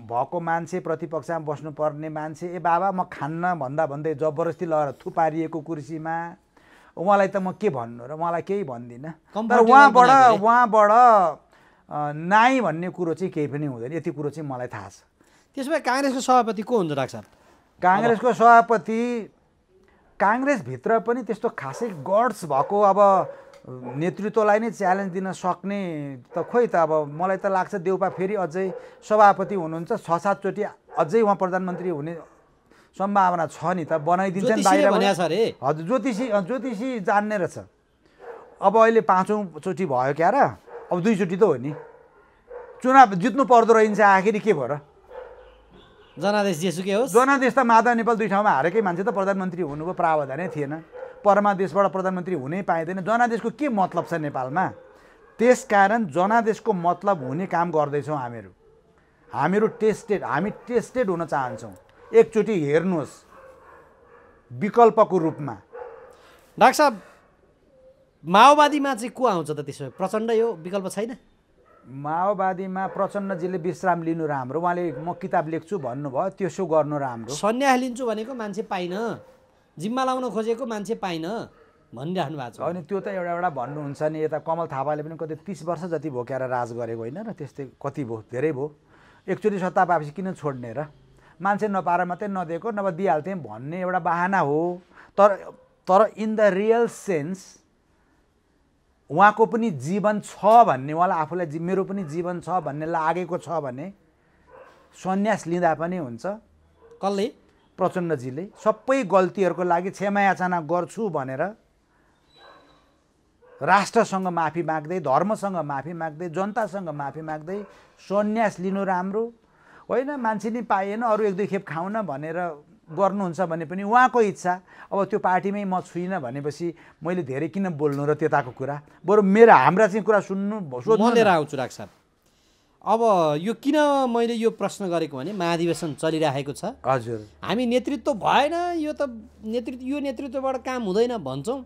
भएको मान्छे, प्रतिपक्षमा बस्नुपर्ने मान्छे, ए बाबा म खान्न भन्दै जबरजस्ती लगाएर थुपारिएको कुर्सीमा उहाँलाई त म के भन्नु र, उहाँलाई केही भन्दिनँ। तर उहाँबाट नाइ भन्ने कुरो चाहिँ केही पनि हुँदैन, यति कुरो चाहिँ मलाई थाहा छ। त्यसो भए काङ्ग्रेसको सभापति को हुन्छ डाक्टर साहब? काङ्ग्रेसको सभापति, काङ्ग्रेसभित्र पनि त्यस्तो खासै गट्स भएको अब नेतृत्वलाई नै च्यालेन्ज दिन सक्ने त खोइ त। अब मलाई त लाग्छ देउपा फेरि अझै सभापति हुनुहुन्छ, 6-7 चोटि अझै उहाँ प्रधानमन्त्री हुने सम्भावना छ नि त, बनाइदिन्छन् बाहिर। हजुर ज्योतिषी जान्ने रहेछ। अब अहिले 5औं चोटि भयो क्या र, अब 2 चोटि त हो नि। चुनाव जित्नु पर्दो रहन्छ आखिरी, के भयो र? जनादेश जेसुकै होस्, जनादेश त माधव नेपाल 2 ठाउँमा हारेकै मान्छे त प्रधानमन्त्री हुनुको प्रावधानै थिएन। परमादेशबाट प्रधानमन्त्री हुनै पाइँदैन। जनादेशको के मतलब छ नेपालमा? त्यसकारण जनादेशको मतलब हुने काम गर्दैछौँ हामीहरू टेस्टेड हुन चाहन्छौँ। एकचोटि हेर्नुहोस् विकल्पको रूपमा। डाक्टर साहब माओवादीमा चाहिँ को आउँछ त? त्यसो भए प्रचण्ड यो विकल्प छैन? माओवादीमा प्रचण्डजीले विश्राम लिनु राम्रो, उहाँले म किताब लेख्छु भन्नुभयो, त्यसो गर्नु राम्रो। सन्यास लिन्छु भनेको मान्छे पाइन, जिम्मा लाउन खोजेको मान्छे पाइन भनिराख्नु भएको छ। अनि त्यो त एउटा भन्नुहुन्छ नि, यता कमल थापाले पनि कति 30 वर्ष जति भोकेर राज गरेको होइन र, त्यस्तै कति भयो, धेरै भयो। एकचोटि सत्ता पाएपछि किन छोड्ने र? मान्छे नपाएर मात्रै नदिएको, नभए दिइहाल्थेँ भन्ने एउटा बहाना हो। तर इन द रियल सेन्स उहाँको पनि जीवन छ भन्ने, उहाँलाई आफूलाई मेरो पनि जीवन छ भन्ने लागेको छ भने सन्यास लिँदा पनि हुन्छ। कसले? प्रचण्डजीले सबै गल्तीहरूको लागि क्षमायाचना गर्छु भनेर राष्ट्रसँग माफी माग्दै, धर्मसँग माफी माग्दै, जनतासँग माफी माग्दै सन्यास लिनु राम्रो होइन। मान्छे नि पाइएन, अरू 1-2 खेप खाउन भनेर गर्नुहुन्छ भने पनि उहाँको इच्छा। अब त्यो पार्टीमै म छुइनँ भनेपछि मैले धेरै किन बोल्नु र त्यताको कुरा, बरु हाम्रा चाहिँ कुरा सोध्नु लिएर आउँछु डाक्टर साहब। अब यो किन मैले यो प्रश्न गरेको भने महाधिवेशन चलिरहेको छ। हजुर, हामी नेतृत्व भएन, यो नेतृत्वबाट काम हुँदैन भन्छौँ,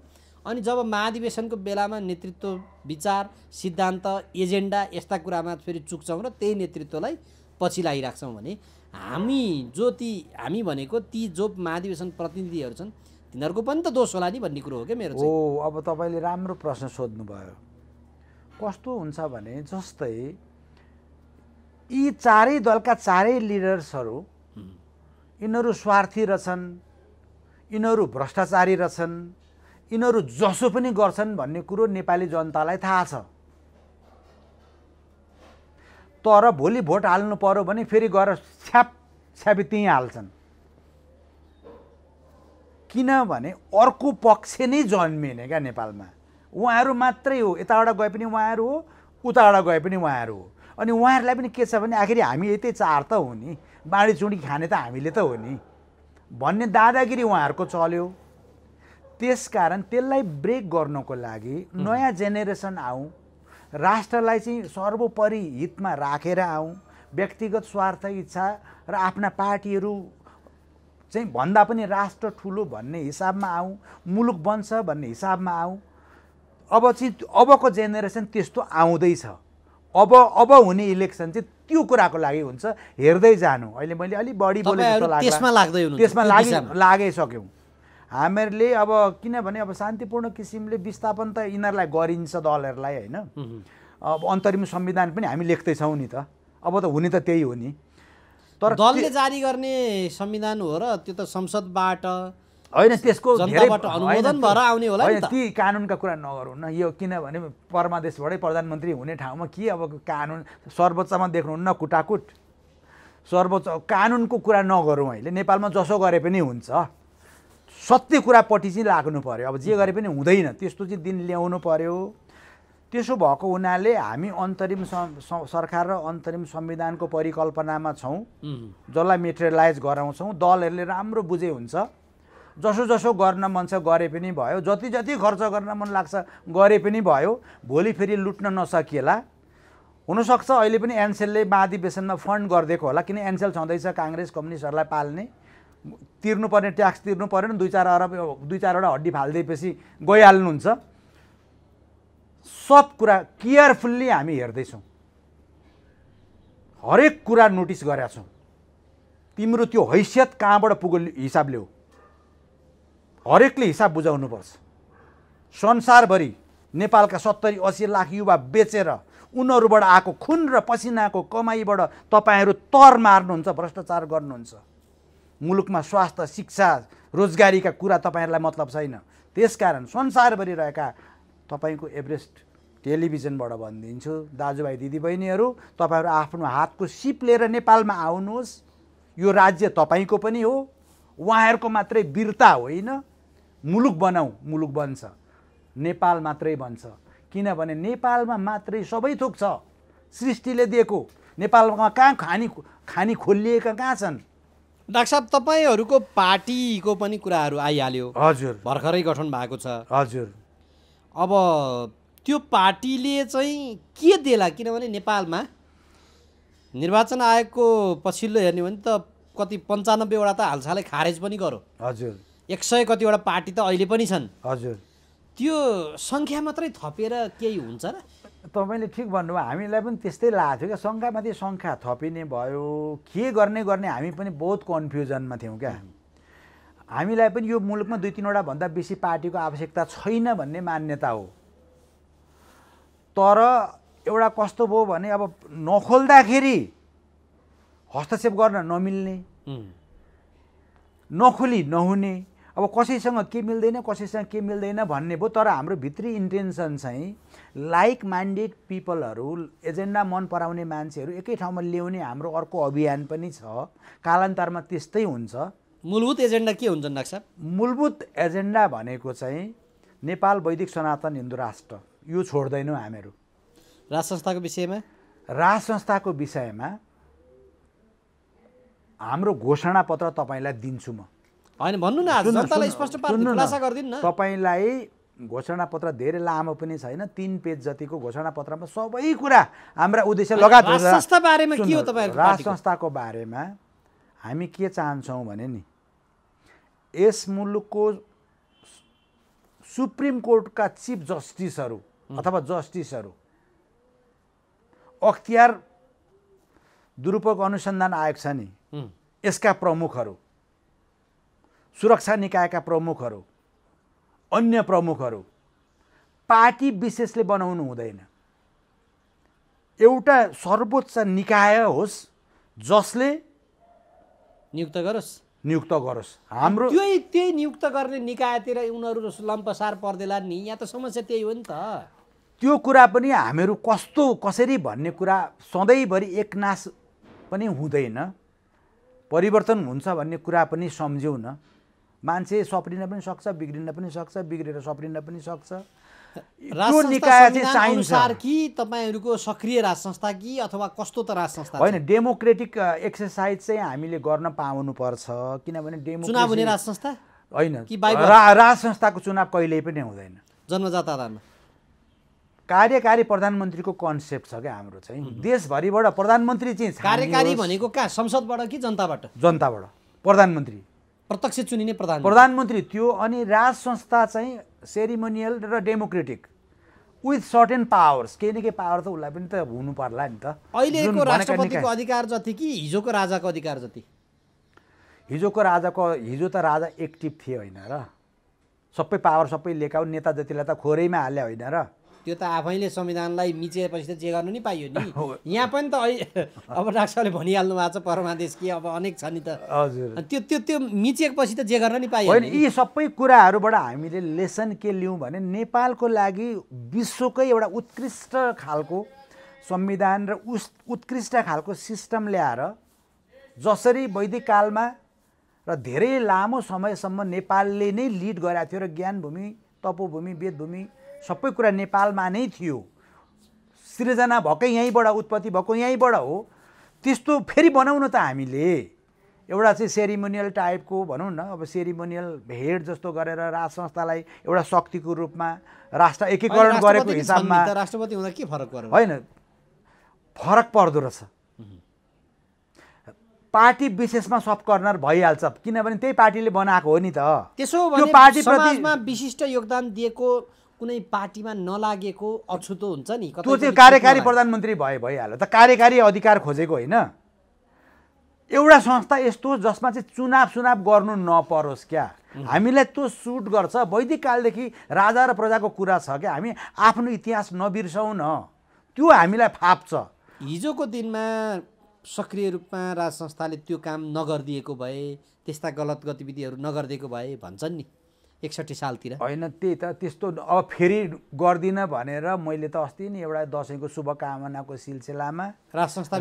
अनि जब महाधिवेशनको बेलामा नेतृत्व, विचार, सिद्धान्त, एजेन्डा यस्ता कुरामा फेरि चुक्छौँ र त्यही नेतृत्वलाई पछि लागिराख्छौँ भने हामी भनेको ती जो महाधिवेशन प्रतिनिधिहरू छन् तिनीहरूको पनि त दोष होला नि भन्ने कुरो हो क्या मेरो चाहिँ। अब तपाईँले राम्रो प्रश्न सोध्नुभयो। कस्तो हुन्छ भने जस्तै यी चारै दलका चारै लिडर्सहरू यिनीहरू स्वार्थी रहेछन्, यिनीहरू भ्रष्टाचारी रहेछन्, यिनीहरू जसो पनि गर्छन् भन्ने कुरो नेपाली जनतालाई थाहा छ। तर भोलि भोट हाल्नु पर्यो भने फेरि गएर छ्यापी त्यहीँ हाल्छन्, किनभने अर्को पक्ष नै जन्मिने क्या नेपालमा। उहाँहरू मात्रै हो, यताबाट गए पनि उहाँहरू हो, उताबाट गए पनि उहाँहरू हो। अनि उहाँहरूलाई पनि के छ भने आखिर हामी यतै चार त हो नि, बाँडीचुँडी खाने त हामीले त हो नि भन्ने दादागिरी उहाँहरूको चल्यो। त्यसकारण त्यसलाई ब्रेक गर्नको लागि नयाँ जेनेरेसन आऊ राष्ट्रलाई चाहिँ सर्वोपरि हितमा राखेर आउँ, व्यक्तिगत स्वार्थ इच्छा र आफ्ना पार्टीहरू चाहिँ भन्दा पनि राष्ट्र ठुलो भन्ने हिसाबमा आउँ, मुलुक बन्छ भन्ने हिसाबमा आउँ। अब चाहिँ अबको जेनेरेसन त्यस्तो आउँदैछ। अब हुने इलेक्सन चाहिँ त्यो कुराको लागि हुन्छ, हेर्दै जानु। अहिले मैले अलिक बढी बोले जस्तो लाग्ला, त्यसमा लागिसक्यौँ हामीहरूले। अब किनभने अब शान्तिपूर्ण किसिमले विस्थापन त यिनीहरूलाई गरिन्छ दलहरूलाई, होइन? अब अन्तरिम संविधान पनि हामी लेख्दैछौँ नि त, अब त हुने त त्यही हो नि। तर दलले जारी गर्ने संविधान हो र त्यो त संसदबाट होइन, त्यसको जनताबाट अनुमोदन भएर आउने होला नि त। ती कानुनका कुरा नगरौँ न यो, किनभने परमादेशबाटै प्रधानमन्त्री हुने ठाउँमा के अब कानुन सर्वोच्चमा देख्नुहुन्न कुटाकुट। सर्वोच्च कानुनको कुरा नगरौँ। अहिले नेपालमा जसो गरे पनि हुन्छ, सत्य कुरापट्टि चाहिँ लाग्नु पर्यो। अब जे गरे पनि हुँदैन, त्यस्तो चाहिँ दिन ल्याउनु पर्यो। त्यसो भएको हुनाले हामी अन्तरिम सरकार र अन्तरिम संविधानको परिकल्पनामा छौँ, जसलाई मेटेरियलाइज गराउँछौँ। दलहरूले राम्रो बुझे हुन्छ, जसो जसो गर्न मन छ गरे पनि भयो, जति जति खर्च गर्न मन लाग्छ गरे पनि भयो। भोलि फेरि लुट्न नसकिएला। हुनसक्छ अहिले पनि एनसेलले महाधिवेशनमा फन्ड गरिदिएको होला, किन एनसेल छँदैछ काङ्ग्रेस कम्युनिस्टहरूलाई पाल्ने। तिर्नुपर्ने ट्याक्स तिर्नु पऱ्यो नि, 2-4 अरब 2-4वटा हड्डी फालिदिएपछि गइहाल्नुहुन्छ। सब कुरा केयरफुल्ली हामी हेर्दैछौँ, हरेक कुरा नोटिस गरेका छौँ। तिम्रो त्यो हैसियत कहाँबाट पुग्यो हिसाबले हो, हरेकले हिसाब बुझाउनुपर्छ। संसारभरि नेपालका 70-80 लाख युवा बेचेर उनीहरूबाट आएको खुन र पसिनाको कमाइबाट तपाईँहरू तर मार्नुहुन्छ, भ्रष्टाचार गर्नुहुन्छ। मुलुकमा स्वास्थ्य, शिक्षा, रोजगारीका कुरा तपाईँहरूलाई मतलब छैन। त्यसकारण संसारभरि रहेका तपाईँको एभरेस्ट टेलिभिजनबाट भनिदिन्छु, दाजुभाइ दिदीबहिनीहरू, तपाईँहरू आफ्नो हातको सिप लिएर नेपालमा आउनुहोस्। यो राज्य तपाईँको पनि हो, उहाँहरूको मात्रै वीरता होइन। मुलुक बनाऊ, मुलुक बन्छ, नेपाल मात्रै बन्छ। किनभने नेपालमा मात्रै सबै थोक छ सृष्टिले दिएको। नेपालमा कहाँ खानी खोलिएका कहाँ छन्? डाक्टर साहब, तपाईँहरूको पार्टीको पनि कुराहरू आइहाल्यो। हजुर, भर्खरै गठन भएको छ। हजुर। अब त्यो पार्टीले चाहिँ के देला? किनभने नेपालमा निर्वाचन आयोगको पछिल्लो हेर्ने हो भने त कति 95वटा त हालसालै खारेज पनि गर्यो। हजुर। 100 कतिवटा पार्टी त अहिले पनि छन्। हजुर। त्यो सङ्ख्या मात्रै थपेर केही हुन्छ र? तपाईँले ठिक भन्नुभयो, हामीलाई पनि त्यस्तै लागेको थियो क्या। सङ्ख्यामाथि सङ्ख्या थपिने भयो, के गर्ने हामी पनि बहुत कन्फ्युजनमा थियौँ क्या। हामीलाई पनि यो मुलुकमा 2-3वटा भन्दा बेसी पार्टीको आवश्यकता छैन भन्ने मान्यता हो। तर एउटा कस्तो भयो भने अब नखोल्दाखेरि हस्तक्षेप गर्न नमिल्ने, नखोली नहुने, अब कसैसँग के मिल्दैन कसैसँग के मिल्दैन भन्ने भयो। तर हाम्रो भित्री इन्टेन्सन चाहिँ लाइक माइन्डेड पिपलहरू, एजेन्डा मन पराउने मान्छेहरू एकै ठाउँमा ल्याउने हाम्रो अर्को अभियान पनि छ। कालान्तरमा त्यस्तै हुन्छ। मूलभूत एजेन्डा के हुन्छ डाक्टर साहब? मूलभूत एजेन्डा भनेको चाहिँ नेपाल वैदिक सनातन हिन्दू राष्ट्र, यो छोड्दैनौँ हामीहरू। राज संस्थाको विषयमा? राज संस्थाको विषयमा हाम्रो घोषणापत्र तपाईँलाई दिन्छु म। होइन भन्नु न, आज जनतालाई स्पष्ट पार्नु खुलासा गरिदिनु न। तपाईँलाई घोषणापत्र धेरै लामो पनि छैन, 3 पेज जतिको घोषणापत्रमा सबै कुरा हाम्रा उद्देश्य लगात राज संस्था बारेमा के हो तपाईँहरुको? राज संस्थाको बारेमा हामी के चाहन्छौँ भने नि, यस मुलुकको सुप्रिम कोर्टका चिफ जस्टिसहरू अथवा जस्टिसहरू, अख्तियार दुरुपयोग अनुसन्धान आयोग छ नि, यसका प्रमुखहरू, सुरक्षा निकायका प्रमुखहरू, अन्य प्रमुखहरू पार्टी विशेषले बनाउनु हुँदैन। एउटा सर्वोच्च निकाय होस् जसले नियुक्त गरोस्। हाम्रो त्यही नियुक्त गर्ने निकायतिर उनीहरू लम्पसार पर्देला नि, यहाँ त समस्या त्यही हो नि त। त्यो कुरा पनि हामीहरू कसरी भन्ने कुरा सधैँभरि एकनास पनि हुँदैन, परिवर्तन हुन्छ भन्ने कुरा पनि सम्झ्यौँ न। मान्छे सप्रिन पनि सक्छ, बिग्रिन पनि सक्छ, बिग्रेर सप्रिन पनि सक्छ। त्यो निकाय चाहिँ चाहिन्छ कि तपाईहरुको सक्रिय राज संस्था कि अथवा कस्तो त राज संस्था होइन? डेमोक्रेटिक एक्सरसाइज चाहिँ हामीले गर्न पाउनु पर्छ। किनभने चुनाव हुने राज संस्था होइन, राज संस्थाको चुनाव कहिल्यै पनि हुँदैन। जन्मजात आधारमा कार्यकारी प्रधानमन्त्रीको कन्सेप्ट छ क्या हाम्रो चाहिँ देशभरिबाट प्रधानमन्त्री चाहिँ कार्यकारी भनेको कहाँ संसदबाट कि जनताबाट जनताबाट प्रधानमन्त्री प्रत्यक्ष चुनिने प्रधानमन्त्री त्यो अनि राज संस्था चाहिँ सेरिमोनियल र डेमोक्रेटिक विथ सर्टेन पावर्स केही न केही पावर त उसलाई पनि त हुनु पर्ला नि त अहिलेको राष्ट्रपतिको अधिकार जति कि हिजोको राजाको अधिकार जति हिजो त राजा एक्टिभ थिए होइन र सबै पावर सबै लिएका नेता जतिलाई त खोरैमा हाल्यो होइन र त्यो त आफैले संविधानलाई मिचेपछि त जे गर्नु नि पाइयो नि यहाँ पनि त अब डाक्टरले भनिहाल्नु भएको छ परमादेश कि अब अनेक छ नि त हजुर त्यो मिचेपछि त जे गर्न नि पाइयो होइन यी सबै कुराहरूबाट हामीले लेसन के लियौँ भने नेपालको लागि विश्वकै एउटा उत्कृष्ट खालको संविधान र उत्कृष्ट खालको सिस्टम ल्याएर जसरी वैदिक कालमा र धेरै लामो समयसम्म नेपालले नै लिड गरेको थियो र ज्ञानभूमि तपोभूमि वेदभूमि सबै कुरा नेपालमा नै थियो सृजना भएकै यहीँबाट उत्पत्ति भएको यहीँबाट हो त्यस्तो फेरि बनाउन त हामीले एउटा चाहिँ सेरिमोनियल टाइपको भनौँ न अब सेरिमोनियल हेड जस्तो गरेर राज संस्थालाई एउटा शक्तिको रूपमा राष्ट्र एकीकरण गरेको हिसाबमा राष्ट्रपति हुँदा के फरक पर्यो होइन फरक पर्दो रहेछ पार्टी विशेषमा सब कर्नर भइहाल्छ किनभने त्यही पार्टीले बनाएको हो नि त त्यसो भने समाजमा विशिष्ट योगदान दिएको कुनै पार्टीमा नलागेको अछुतो हुन्छ नि त्यो चाहिँ कार्यकारी प्रधानमन्त्री भइहाल्यो त कार्यकारी अधिकार खोजेको होइन एउटा संस्था यस्तो जसमा चाहिँ चुनाव गर्नु नपरोस् क्या हामीलाई त्यो सुट गर्छ वैदिक कालदेखि राजा र प्रजाको कुरा छ क्या हामी आफ्नो इतिहास नबिर्सौँ न त्यो हामीलाई फाप्छ हिजोको दिनमा सक्रिय रूपमा राज संस्थाले त्यो काम नगरिदिएको भए त्यस्ता गलत गतिविधिहरू नगरिदिएको भए भन्छन् नि 61 सालतिर होइन त्यही त त्यस्तो अब फेरि गर्दिनँ भनेर मैले त अस्ति नि एउटा दसैँको शुभकामनाको सिलसिलामा राज संस्था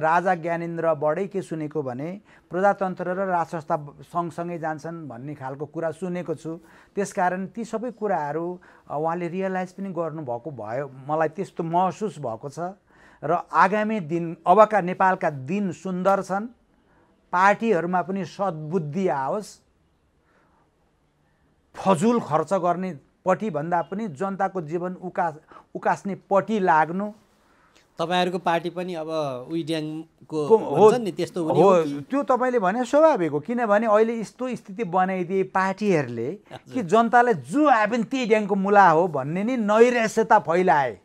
राजा ज्ञानेन्द्रबाटै के सुनेको भने प्रजातन्त्र र राज संस्था सँगसँगै जान्छन् भन्ने खालको कुरा सुनेको छु त्यसकारण ती सबै कुराहरू उहाँले रियलाइज पनि गर्नुभएको भयो मलाई त्यस्तो महसुस भएको छ र आगामी दिन अबका नेपालका दिन सुन्दर छन् पार्टीहरूमा पनि सद्बुद्धि आओस् फजुल खर्च गर्ने पट्टि भन्दा पनि जनताको जीवन उकास्ने पट्टि लाग्नु तपाईहरुको पार्टी पनि अब उइड्याङको भन्छ नि त्यस्तो हुने हो त्यो तपाईले भने स्वाभाविक हो किनभने अहिले यस्तो स्थिति बनाइदिए पार्टीहरूले कि जनताले जो आएन त्यही ड्याङको मुला हो भन्ने नि नैराश्यता फैलाए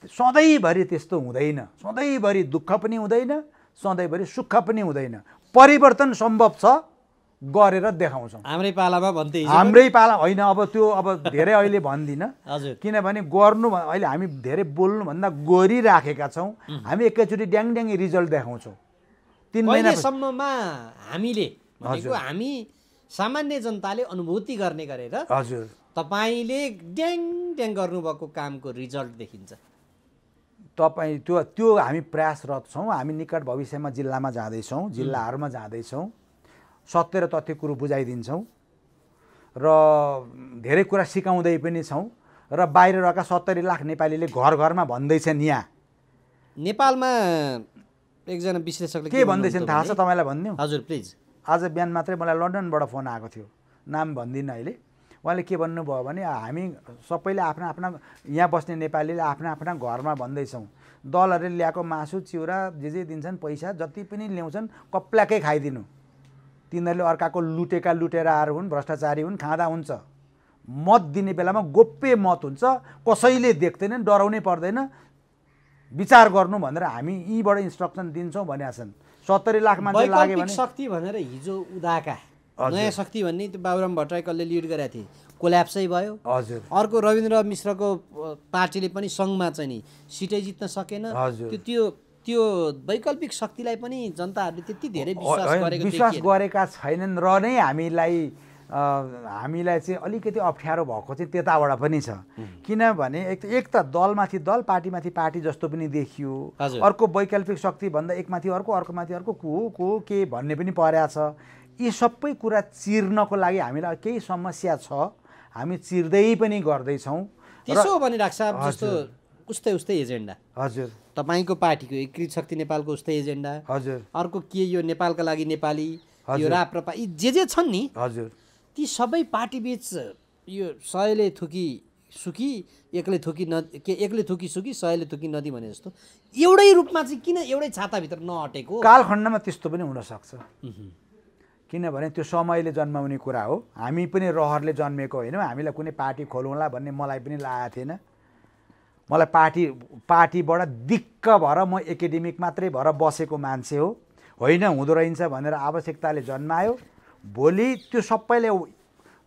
सधैँभरि त्यस्तो हुँदैन सधैँभरि दुःख पनि हुँदैन सधैँभरि सुख पनि हुँदैन परिवर्तन सम्भव छ गरेर देखाउँछौं हाम्रै पालामा भन्थे हाम्रै पाला होइन अब त्यो अब धेरै अहिले भन्दिन हजुर किनभने गर्नु अहिले हामी धेरै बोल्नु भन्दा गरिराखेका छौं हामी एकैचोटी ड्याङ रिजल्ट देखाउँछौं 3 महिनासम्ममा हामीले भनेको हामी सामान्य जनताले अनुभूति गर्ने गरेर हजुर तपाईले ड्याङ गर्नुभएको कामको रिजल्ट देखिन्छ तपाई त्यो हामी प्रयासरत छौं हामी निकट भविष्यमा जिल्लामा जाँदै छौं जिल्लाहरुमा जाँदै छौं सत्य र तथ्य कुरो बुझाइदिन्छौं र धेरै कुरा सिकाउँदै पनि छौं र बाहिर रहेका 70 लाख नेपालीले घर घरमा भन्दैछन् यहाँ नेपालमा एकजना विश्लेषकले के भन्दैछन् थाहा छ तपाईलाई भन्दिनु हजुर प्लिज आज बिहान मात्रै मलाई लन्डनबाट फोन आएको थियो नाम भन्दिन अहिले उहाँले के भन्नुभयो भने हामी सबैले आफ्ना आफ्ना यहाँ बस्ने नेपालीले आफ्ना आफ्ना घरमा भन्दैछौं दलहरुले ल्याएको मासु चिउरा जे दिन्छन् पैसा जति पनि ल्याउँछन् कप्लाकै खाइदिनु तिनीहरूले अर्काको लुटेका लुटेराहरू हुन् भ्रष्टाचारी हुन् खाँदा हुन्छ मत दिने बेलामा गोप्य मत हुन्छ कसैले देख्दैन डराउनै पर्दैन विचार गर्नु भनेर हामी यीबाट इन्स्ट्रक्सन दिन्छौं भनेका छन् 70 लाख मान्छे लाग्यो भने शक्ति भनेर हिजो उदाका नयाँ शक्ति भन्ने त्यो बाबुराम भट्टराईले लिड गरेका थिए कोल्याप्सै भयो हजुर अर्को रविन्द्र मिश्रको पार्टीले पनि संघमा चाहिँ नि सिटै जित्न सकेन त्यो वैकल्पिक शक्तिलाई पनि जनताहरूले त्यति धेरै विश्वास गरेका छैनन् र नै हामीलाई चाहिँ अलिकति अप्ठ्यारो भएको चाहिँ त्यताबाट पनि छ किनभने एक त दलमाथि दल पार्टीमाथि पार्टी जस्तो पनि देखियो अर्को वैकल्पिक शक्ति भन्दा एकमाथि अर्को अर्कोमाथि अर्को को के भन्ने पनि परेको छ यी सबै कुरा चिर्नको लागि हामीलाई केही समस्या छ हामी चिर्दै पनि गर्दै छौं त्यसो भने डाक्टर साहब जस्तो उस्तै एजेन्डा हजुर तपाईको पार्टीको एकीकृत शक्ति नेपालको उस्तै एजेन्डा हजुर अर्को के यो नेपालका लागि नेपाली यो राप्रपा जे छन् नि हजुर ती सबै पार्टी बीच यो सयले थुकी सुकी एक्लै थुकी नदी के एक्लै थुकी सुकी सयले थुकी नदी भने जस्तो एउटै रूपमा चाहिँ किन एउटै छाताभित्र नअटेको? कालखण्डमा त्यस्तो पनि हुनसक्छ, किनभने त्यो समयले जन्माउने कुरा हो। हामी पनि रहरले जन्मेको होइनौँ। हामीलाई कुनै पार्टी खोलौँला भन्ने मलाई पनि लागेको थिएन। मलाई पार्टीबाट दिक्क भएर म एकाडेमिक मात्रै भएर बसेको मान्छे हो, होइन हुँदो रहेछ भनेर आवश्यकताले जन्मायो। भोलि त्यो सबैले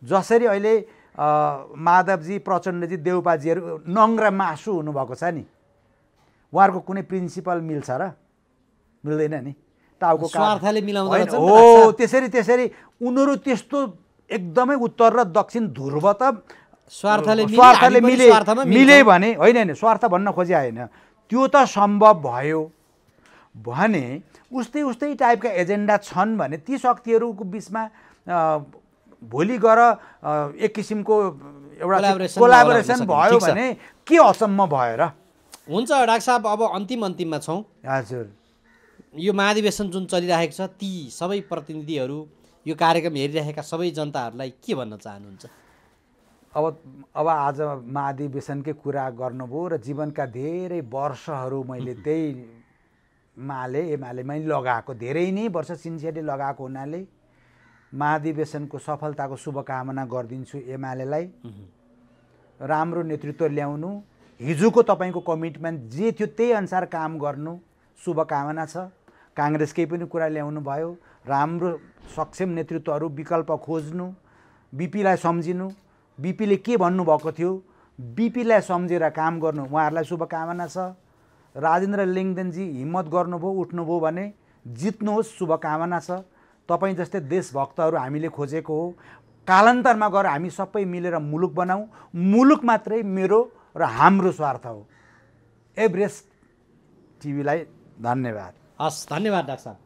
जसरी अहिले माधवजी, प्रचण्डजी, देउपाजीहरू नङ्ग्रा मासु हुनुभएको छ नि, उहाँहरूको कुनै प्रिन्सिपल मिल्छ र? मिल्दैन नि। टाउको स्वार्थले मिलाउँदो रहेछ नि त हो। त्यसरी उनीहरू त्यस्तो एकदमै उत्तर र दक्षिण ध्रुव त स्वार्थले मिले भने होइन, स्वार्थ भन्न खोजे होइन, त्यो त सम्भव भयो भने उस्तै टाइपका एजेन्डा छन् भने ती शक्तिहरूको बिचमा भोलि गएर एक किसिमको एउटा कोलाबोरेसन भयो भने के अचम्म भयो र? हुन्छ डाक्टर साहब, अब अन्तिममा छौँ। हजुर, यो महाधिवेशन जुन चलिरहेको छ, ती सबै प्रतिनिधिहरू, यो कार्यक्रम हेरिरहेका सबै जनताहरूलाई के भन्न चाहनुहुन्छ? अब आज महाधिवेशनकै कुरा गर्नुभयो र जीवनका धेरै वर्षहरू मैले त्यही एमालेमै लगाएको, धेरै नै वर्ष सिन्सियरली लगाएको हुनाले महाधिवेशनको सफलताको शुभकामना गरिदिन्छु एमालेलाई। राम्रो नेतृत्व ल्याउनु, हिजोको तपाईँको कमिटमेन्ट जे थियो त्यही अनुसार काम गर्नु शुभकामना छ। काङ्ग्रेसकै पनि कुरा ल्याउनु भयो, राम्रो सक्षम नेतृत्वहरू विकल्प खोज्नु, बिपीलाई सम्झिनु, बिपीले के भन्नुभएको थियो बिपीलाई सम्झेर काम गर्नु, उहाँहरूलाई शुभकामना छ। राजेन्द्र लिङ्गदेनजी हिम्मत गर्नुभयो, उठ्नुभयो भने जित्नुहोस्, शुभकामना छ। तपाईँ जस्तै देशभक्तहरू हामीले खोजेको हो। कालान्तरमा गएर हामी सबै मिलेर मुलुक बनाऊ। मुलुक मात्रै मेरो र हाम्रो स्वार्थ हो। एभरेस्ट टिभीलाई धन्यवाद। हस्, धन्यवाद डाक्टर साहब।